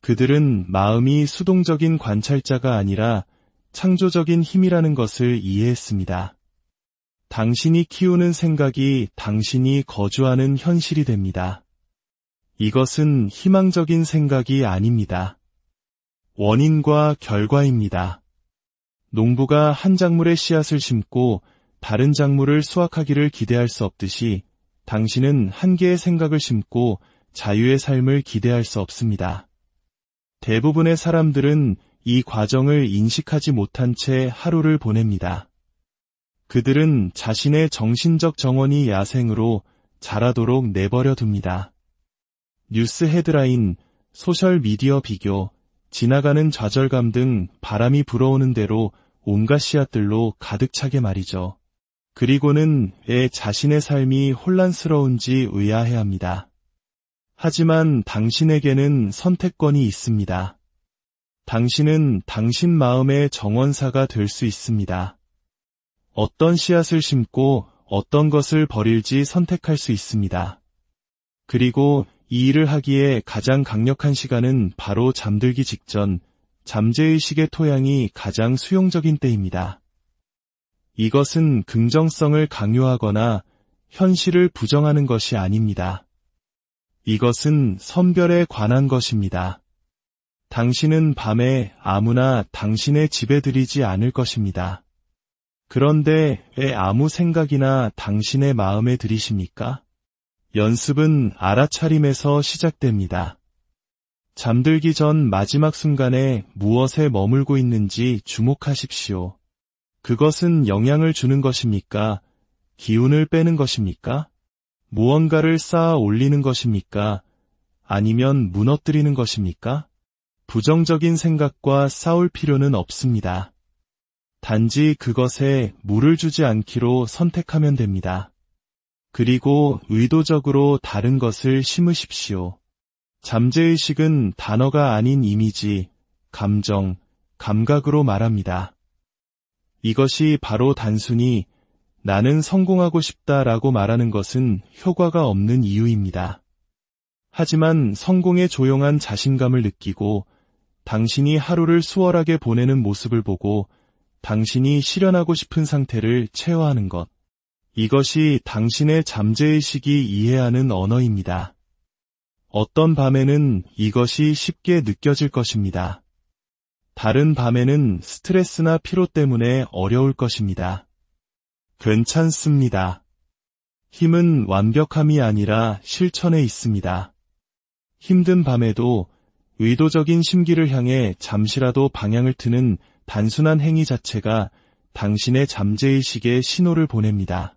Speaker 1: 그들은 마음이 수동적인 관찰자가 아니라 창조적인 힘이라는 것을 이해했습니다. 당신이 키우는 생각이 당신이 거주하는 현실이 됩니다. 이것은 희망적인 생각이 아닙니다. 원인과 결과입니다. 농부가 한 작물의 씨앗을 심고 다른 작물을 수확하기를 기대할 수 없듯이 당신은 한 개의 생각을 심고 자유의 삶을 기대할 수 없습니다. 대부분의 사람들은 이 과정을 인식하지 못한 채 하루를 보냅니다. 그들은 자신의 정신적 정원이 야생으로 자라도록 내버려 둡니다. 뉴스 헤드라인, 소셜미디어 비교, 지나가는 좌절감 등 바람이 불어오는 대로 온갖 씨앗들로 가득 차게 말이죠. 그리고는 왜 자신의 삶이 혼란스러운지 의아해합니다. 하지만 당신에게는 선택권이 있습니다. 당신은 당신 마음의 정원사가 될 수 있습니다. 어떤 씨앗을 심고 어떤 것을 버릴지 선택할 수 있습니다. 그리고 이 일을 하기에 가장 강력한 시간은 바로 잠들기 직전, 잠재의식의 토양이 가장 수용적인 때입니다. 이것은 긍정성을 강요하거나 현실을 부정하는 것이 아닙니다. 이것은 선별에 관한 것입니다. 당신은 밤에 아무나 당신의 집에 들이지 않을 것입니다. 그런데 왜 아무 생각이나 당신의 마음에 들이십니까? 연습은 알아차림에서 시작됩니다. 잠들기 전 마지막 순간에 무엇에 머물고 있는지 주목하십시오. 그것은 영향을 주는 것입니까? 기운을 빼는 것입니까? 무언가를 쌓아 올리는 것입니까? 아니면 무너뜨리는 것입니까? 부정적인 생각과 싸울 필요는 없습니다. 단지 그것에 물을 주지 않기로 선택하면 됩니다. 그리고 의도적으로 다른 것을 심으십시오. 잠재의식은 단어가 아닌 이미지, 감정, 감각으로 말합니다. 이것이 바로 단순히 나는 성공하고 싶다라고 말하는 것은 효과가 없는 이유입니다. 하지만 성공에 조용한 자신감을 느끼고 당신이 하루를 수월하게 보내는 모습을 보고 당신이 실현하고 싶은 상태를 체화하는 것. 이것이 당신의 잠재의식이 이해하는 언어입니다. 어떤 밤에는 이것이 쉽게 느껴질 것입니다. 다른 밤에는 스트레스나 피로 때문에 어려울 것입니다. 괜찮습니다. 힘은 완벽함이 아니라 실천에 있습니다. 힘든 밤에도 의도적인 심기를 향해 잠시라도 방향을 트는 단순한 행위 자체가 당신의 잠재의식에 신호를 보냅니다.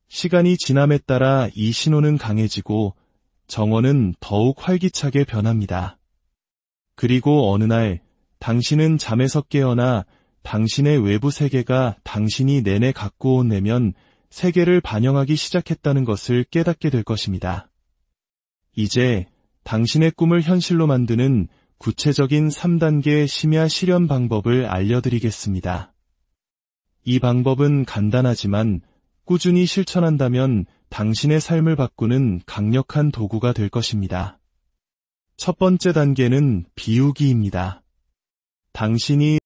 Speaker 1: 시간이 지남에 따라 이 신호는 강해지고 정원은 더욱 활기차게 변합니다. 그리고 어느 날 당신은 잠에서 깨어나 당신의 외부 세계가 당신이 내내 갖고 온 내면 세계를 반영하기 시작했다는 것을 깨닫게 될 것입니다. 이제 당신의 꿈을 현실로 만드는 구체적인 3단계 심야 실현 방법을 알려드리겠습니다. 이 방법은 간단하지만 꾸준히 실천한다면 당신의 삶을 바꾸는 강력한 도구가 될 것입니다. 첫 번째 단계는 비우기입니다. 당신이